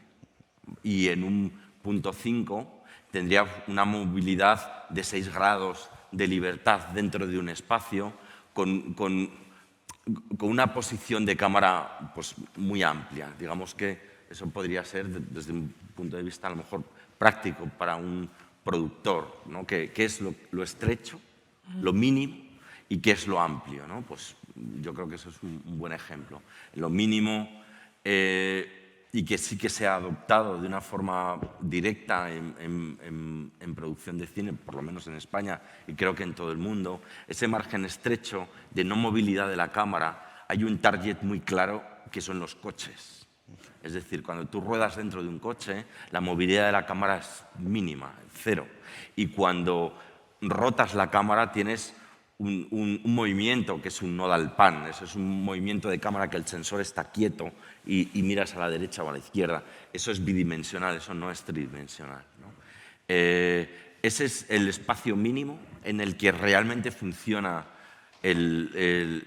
y en un punto 5 tendría una movilidad de 6 grados de libertad dentro de un espacio con una posición de cámara pues, muy amplia. Digamos que eso podría ser desde un punto de vista a lo mejor práctico para un productor, ¿no? ¿Qué es lo estrecho, lo mínimo y qué es lo amplio, ¿no? Pues yo creo que eso es un buen ejemplo. Lo mínimo, y que sí que se ha adoptado de una forma directa en producción de cine, por lo menos en España y creo que en todo el mundo, ese margen estrecho de no movilidad de la cámara. Hay un target muy claro que son los coches. Es decir, cuando tú ruedas dentro de un coche, la movilidad de la cámara es mínima, cero. Y cuando rotas la cámara tienes un movimiento que es un nodal pan. Eso es un movimiento de cámara que el sensor está quieto y miras a la derecha o a la izquierda. Eso es bidimensional, eso no es tridimensional, ¿no? Ese es el espacio mínimo en el que realmente funciona el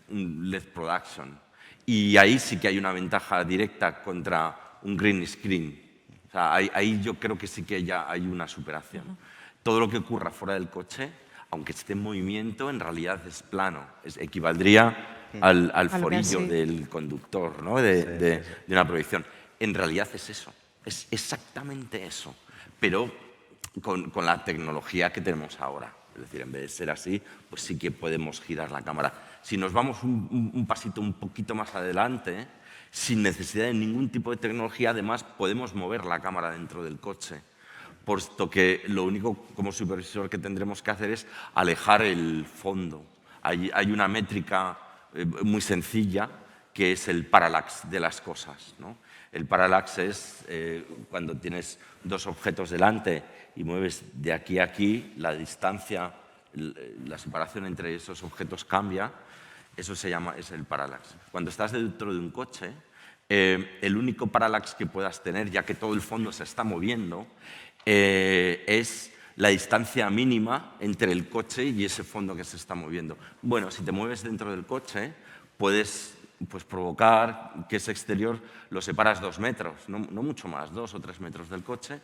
LED production. Y ahí sí que hay una ventaja directa contra un green screen. O sea, ahí yo creo que sí que ya hay una superación. Todo lo que ocurra fuera del coche, aunque esté en movimiento, en realidad es plano. Equivaldría al forillo del conductor, ¿no? de una proyección. En realidad es eso, es exactamente eso, pero con la tecnología que tenemos ahora. Es decir, en vez de ser así, pues sí que podemos girar la cámara. Si nos vamos un pasito un poquito más adelante, sin necesidad de ningún tipo de tecnología, además podemos mover la cámara dentro del coche, puesto que lo único como supervisor que tendremos que hacer es alejar el fondo. Hay una métrica muy sencilla que es el parallax de las cosas, ¿no? El parallax es cuando tienes dos objetos delante y mueves de aquí a aquí, la distancia, la separación entre esos objetos cambia, eso es el parallax. Cuando estás dentro de un coche, el único parallax que puedas tener, ya que todo el fondo se está moviendo, es la distancia mínima entre el coche y ese fondo que se está moviendo. Bueno, si te mueves dentro del coche, puedes provocar que ese exterior lo separas 2 metros, no mucho más, 2 o 3 metros del coche,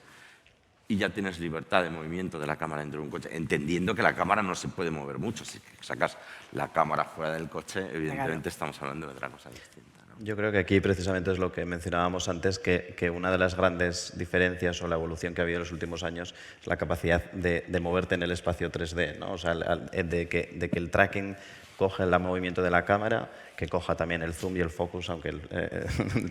y ya tienes libertad de movimiento de la cámara dentro de un coche, entendiendo que la cámara no se puede mover mucho. Si sacas la cámara fuera del coche, evidentemente estamos hablando de otra cosa distinta, ¿no? Yo creo que aquí precisamente es lo que mencionábamos antes, que una de las grandes diferencias o la evolución que ha habido en los últimos años es la capacidad de moverte en el espacio 3D, ¿no? O sea, de que el tracking coge el movimiento de la cámara, que coja también el zoom y el focus, aunque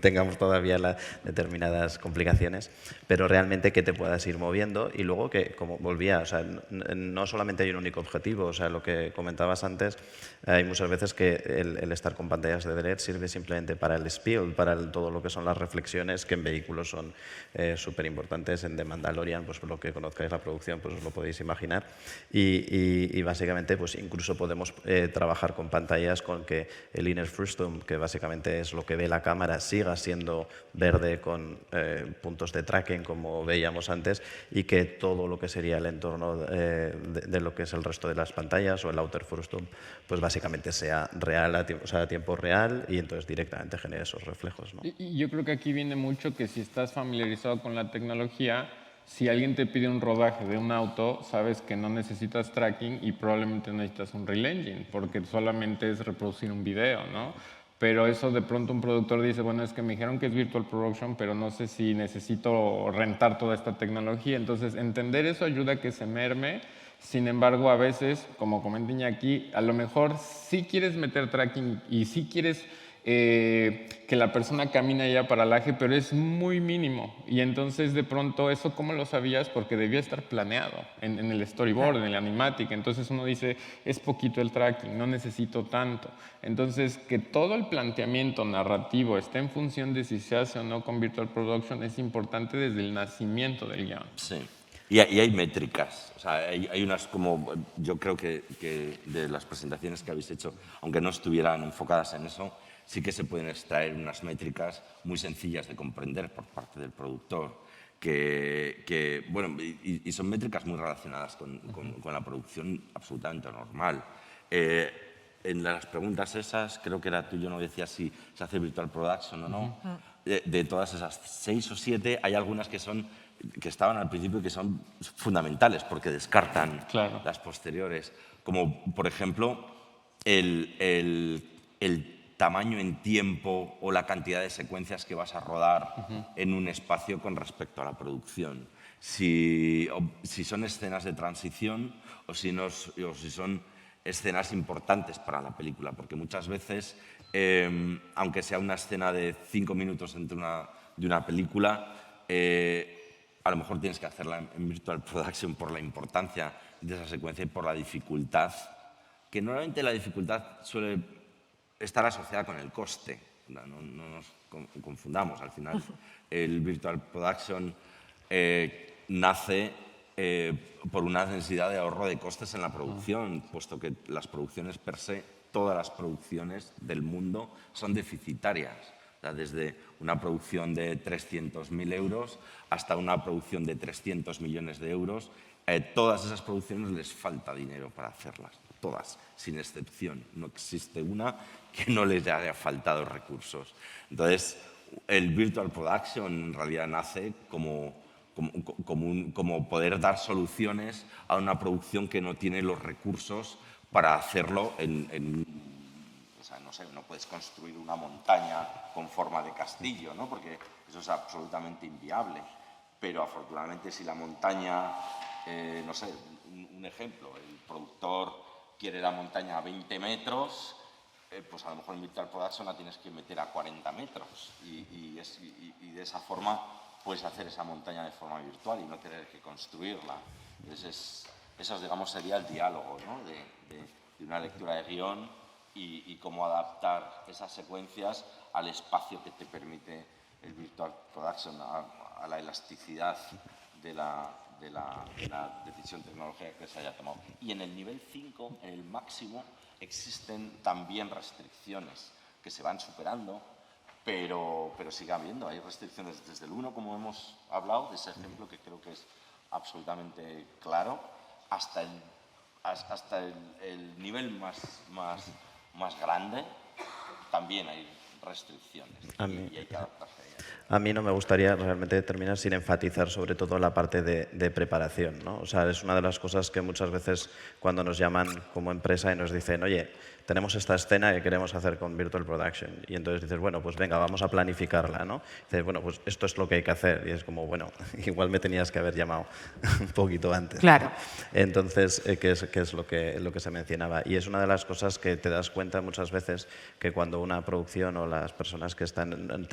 tengamos todavía determinadas complicaciones, pero realmente que te puedas ir moviendo y luego que, como volvía, o sea, no solamente hay un único objetivo, o sea, lo que comentabas antes, hay muchas veces que el estar con pantallas de LED sirve simplemente para el spill, para todo lo que son las reflexiones, que en vehículos son súper importantes. En The Mandalorian, pues por lo que conozcáis la producción, pues os lo podéis imaginar, y básicamente pues incluso podemos trabajar con pantallas con que el inner frustum, que básicamente es lo que ve la cámara, siga siendo verde con puntos de tracking como veíamos antes, y que todo lo que sería el entorno de lo que es el resto de las pantallas o el outer frustum, pues básicamente sea real, o sea, a tiempo real, y entonces directamente genere esos reflejos, ¿no? Y yo creo que aquí viene mucho que si estás familiarizado con la tecnología, si alguien te pide un rodaje de un auto, sabes que no necesitas tracking y probablemente no necesitas un Real Engine, porque solamente es reproducir un video, ¿no? Pero eso de pronto un productor dice, bueno, es que me dijeron que es Virtual Production, pero no sé si necesito rentar toda esta tecnología. Entonces, entender eso ayuda a que se merme. Sin embargo, a veces, como comenta Iñaki, a lo mejor sí quieres meter tracking y sí quieres que la persona camine ya para paralaje, pero es muy mínimo. Y entonces, de pronto, ¿eso cómo lo sabías? Porque debía estar planeado en el storyboard, en el animatic. Entonces uno dice, es poquito el tracking, no necesito tanto. Entonces, que todo el planteamiento narrativo esté en función de si se hace o no con Virtual Production es importante desde el nacimiento del guión. Sí. Y hay métricas, o sea, hay unas como, yo creo que de las presentaciones que habéis hecho, aunque no estuvieran enfocadas en eso, sí que se pueden extraer unas métricas muy sencillas de comprender por parte del productor, bueno, y son métricas muy relacionadas con la producción absolutamente normal. En las preguntas esas, creo que era tú, yo no decía si se hace Virtual Production o no. De todas esas 6 o 7, hay algunas que estaban al principio que son fundamentales porque descartan las posteriores. Como, por ejemplo, el tamaño en tiempo o la cantidad de secuencias que vas a rodar en un espacio con respecto a la producción. Si son escenas de transición o si son escenas importantes para la película, porque muchas veces, aunque sea una escena de 5 minutos de una película, a lo mejor tienes que hacerla en Virtual Production por la importancia de esa secuencia y por la dificultad, que normalmente la dificultad suele estar asociada con el coste. No nos confundamos, al final el Virtual Production nace por una necesidad de ahorro de costes en la producción, puesto que las producciones per se, todas las producciones del mundo son deficitarias. O sea, desde una producción de 300.000 euros hasta una producción de 300 millones de euros, todas esas producciones les falta dinero para hacerlas, todas, sin excepción. No existe una que no les haya faltado recursos. Entonces, el Virtual Production en realidad nace como poder dar soluciones a una producción que no tiene los recursos para hacerlo o sea, no sé, no puedes construir una montaña con forma de castillo, ¿no? Porque eso es absolutamente inviable. Pero afortunadamente si la montaña, no sé, un ejemplo, el productor quiere la montaña a 20 metros, pues a lo mejor en Virtual Production la tienes que meter a 40 metros y de esa forma puedes hacer esa montaña de forma virtual y no tener que construirla. Entonces, eso, digamos, sería el diálogo, ¿no? de una lectura de guión y cómo adaptar esas secuencias al espacio que te permite el Virtual Production, a la elasticidad de la decisión tecnológica que se haya tomado. Y en el nivel 5, en el máximo, existen también restricciones que se van superando, pero sigue habiendo. Hay restricciones desde el 1, como hemos hablado, de ese ejemplo que creo que es absolutamente claro, hasta el nivel más grande, también hay restricciones y hay que adaptarse a ellas. A mí no me gustaría realmente terminar sin enfatizar sobre todo la parte de preparación, ¿no? O sea, es una de las cosas que muchas veces cuando nos llaman como empresa y nos dicen, oye, tenemos esta escena que queremos hacer con Virtual Production. Y entonces dices, bueno, pues venga, vamos a planificarla, ¿no? Y dices, bueno, pues esto es lo que hay que hacer. Y es como, bueno, igual me tenías que haber llamado un poquito antes. Claro. Entonces, ¿qué es lo que se mencionaba? Y es una de las cosas que te das cuenta muchas veces que cuando una producción o las personas que están,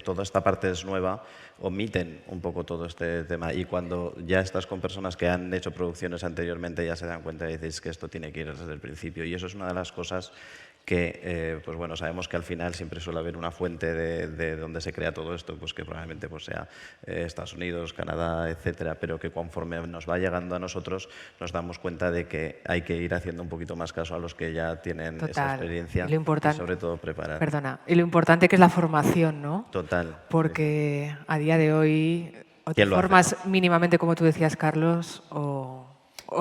toda esta parte es nueva, omiten un poco todo este tema. Y cuando ya estás con personas que han hecho producciones anteriormente, ya se dan cuenta y dices que esto tiene que ir desde el principio. Y eso es una de las cosas que, pues bueno, sabemos que al final siempre suele haber una fuente de donde se crea todo esto, pues que probablemente pues sea Estados Unidos, Canadá, etcétera, pero que conforme nos va llegando a nosotros nos damos cuenta de que hay que ir haciendo un poquito más caso a los que ya tienen esa experiencia y sobre todo preparar. Perdona, y lo importante que es la formación, ¿no? Total. Porque a día de hoy o te formas mínimamente, como tú decías, Carlos, o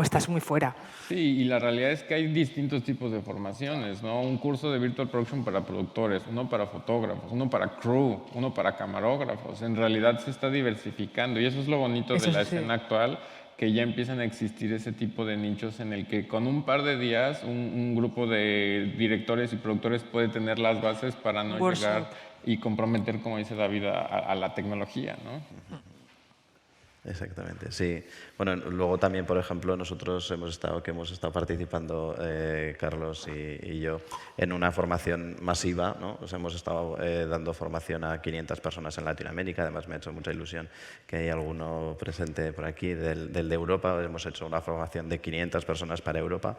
estás muy fuera. Sí, y la realidad es que hay distintos tipos de formaciones, ¿no? Un curso de Virtual Production para productores, uno para fotógrafos, uno para crew, uno para camarógrafos. En realidad se está diversificando y eso es lo bonito de la escena actual, que ya empiezan a existir ese tipo de nichos en el que con un par de días un grupo de directores y productores puede tener las bases para no llegar y comprometer, como dice David, a la tecnología, ¿no? Exactamente, sí. Bueno, luego también, por ejemplo, nosotros hemos estado participando, Carlos y yo, en una formación masiva, ¿no? O sea, hemos estado dando formación a 500 personas en Latinoamérica. Además, me ha hecho mucha ilusión que hay alguno presente por aquí del de Europa. Hemos hecho una formación de 500 personas para Europa.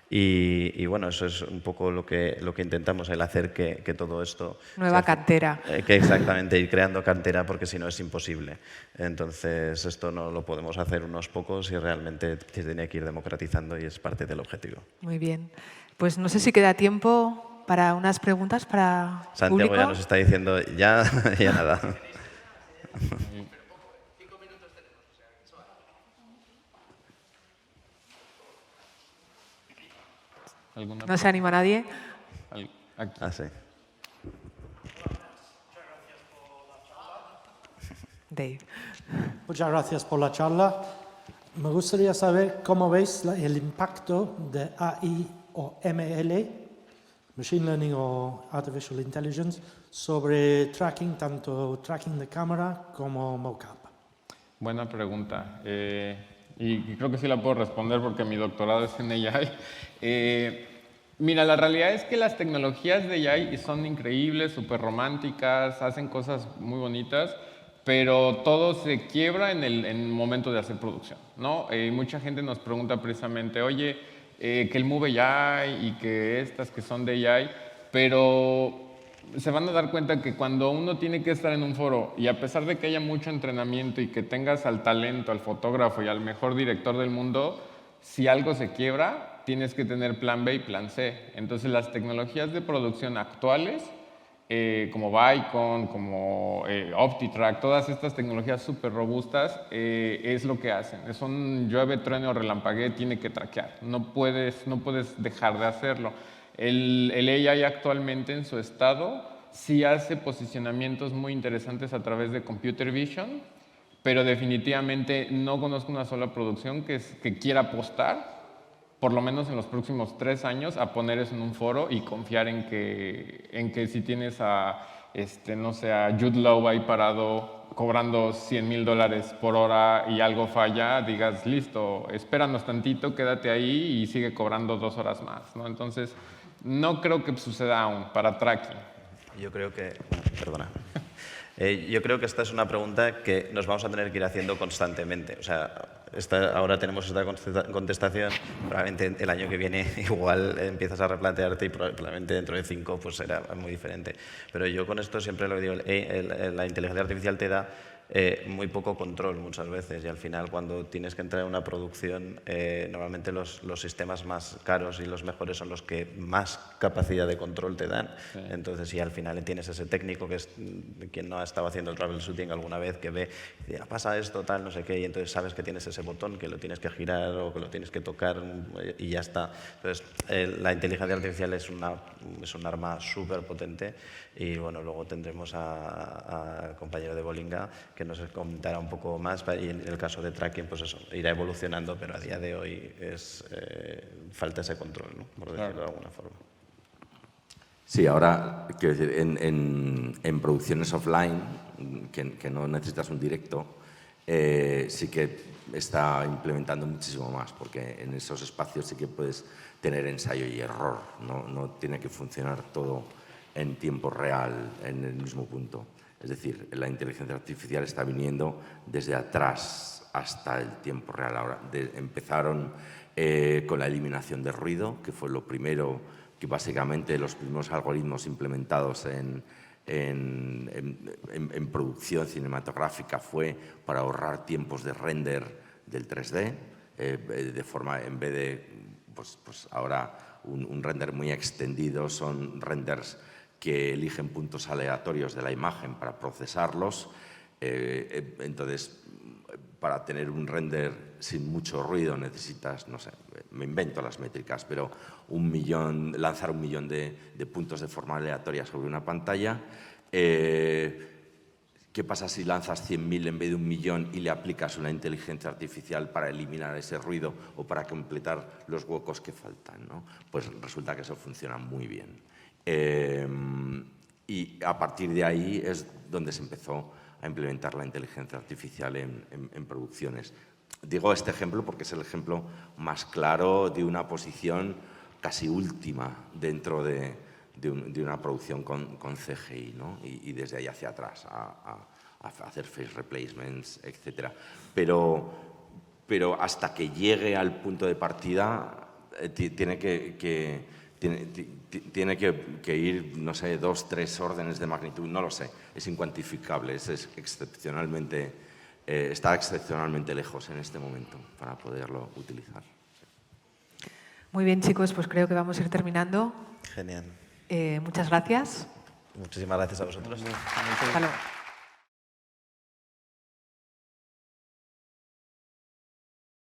Y bueno, eso es un poco lo que intentamos, el hacer que todo esto... Nueva cantera. Que exactamente, ir creando cantera, porque si no es imposible. Entonces, esto no lo podemos hacer unos pocos y realmente se tiene que ir democratizando y es parte del objetivo. Muy bien. Pues no sé si queda tiempo para unas preguntas para Santiago público. ya nos está diciendo, ya nada. ¿No se anima nadie? Aquí. Ah, sí. Dave. Muchas gracias por la charla. Me gustaría saber cómo veis el impacto de AI o ML, Machine Learning o Artificial Intelligence, sobre tracking, tanto tracking de cámara como mocap. Buena pregunta. y creo que sí la puedo responder porque mi doctorado es en AI. Mira, la realidad es que las tecnologías de AI son increíbles, súper románticas, hacen cosas muy bonitas, pero todo se quiebra en el momento de hacer producción, ¿no? Mucha gente nos pregunta precisamente, oye, que el Move AI y que estas que son de AI, pero se van a dar cuenta que cuando uno tiene que estar en un foro y a pesar de que haya mucho entrenamiento y que tengas al talento, al fotógrafo y al mejor director del mundo, si algo se quiebra, tienes que tener plan B y plan C. Entonces las tecnologías de producción actuales, como Vicon, como OptiTrack, todas estas tecnologías súper robustas, es lo que hacen. Es un llueve, truene o relampaguee, tiene que traquear. No puedes dejar de hacerlo. El AI actualmente en su estado sí hace posicionamientos muy interesantes a través de Computer Vision, pero definitivamente no conozco una sola producción que quiera apostar, por lo menos en los próximos 3 años, a poner eso en un foro y confiar en que si tienes a, no sé, a Jude Law ahí parado cobrando $100,000 por hora y algo falla, digas, listo, espéranos tantito, quédate ahí y sigue cobrando 2 horas más, ¿no? Entonces, no creo que suceda aún para tracking. Yo creo que... Perdona. Yo creo que esta es una pregunta que nos vamos a tener que ir haciendo constantemente. O sea, ahora tenemos esta contestación, probablemente el año que viene igual empiezas a replantearte y probablemente dentro de 5 pues será muy diferente. Pero yo con esto siempre lo digo, la inteligencia artificial te da muy poco control muchas veces y al final cuando tienes que entrar en una producción normalmente los sistemas más caros y los mejores son los que más capacidad de control te dan. Sí. Entonces si al final tienes ese técnico que es quien no ha estado haciendo troubleshooting alguna vez que ve, pasa esto, tal, no sé qué, y entonces sabes que tienes ese botón que lo tienes que girar o que lo tienes que tocar y ya está. Entonces la inteligencia artificial es un arma súper potente y bueno, luego tendremos al compañero de Bolinga que nos comentará un poco más y en el caso de tracking pues eso, irá evolucionando, pero a día de hoy falta ese control, ¿no? Por decirlo de alguna forma. Sí, ahora quiero decir, en producciones offline, que no necesitas un directo, sí que está implementando muchísimo más, porque en esos espacios sí que puedes tener ensayo y error, no tiene que funcionar todo en tiempo real, en el mismo punto. Es decir, la inteligencia artificial está viniendo desde atrás hasta el tiempo real. Ahora, empezaron con la eliminación de ruido, que fue lo primero, que básicamente los primeros algoritmos implementados en producción cinematográfica fue para ahorrar tiempos de render del 3D, de forma, en vez de, pues ahora un render muy extendido, son renders que eligen puntos aleatorios de la imagen para procesarlos. Entonces, para tener un render sin mucho ruido necesitas, no sé, me invento las métricas, pero lanzar 1 millón de puntos de forma aleatoria sobre una pantalla. ¿Qué pasa si lanzas 100.000 en vez de 1 millón y le aplicas una inteligencia artificial para eliminar ese ruido o para completar los huecos que faltan, ¿no? Pues resulta que eso funciona muy bien. Y a partir de ahí es donde se empezó a implementar la inteligencia artificial en producciones. Digo este ejemplo porque es el ejemplo más claro de una posición casi última dentro de una producción con CGI, ¿no? Y desde ahí hacia atrás a hacer face replacements, etc. Pero hasta que llegue al punto de partida tiene que ir, no sé, 2, 3 órdenes de magnitud, no lo sé, es incuantificable, es excepcionalmente, está excepcionalmente lejos en este momento para poderlo utilizar. Muy bien, chicos, pues creo que vamos a ir terminando. Genial. Muchas gracias. Muchísimas gracias a vosotros. Hasta luego.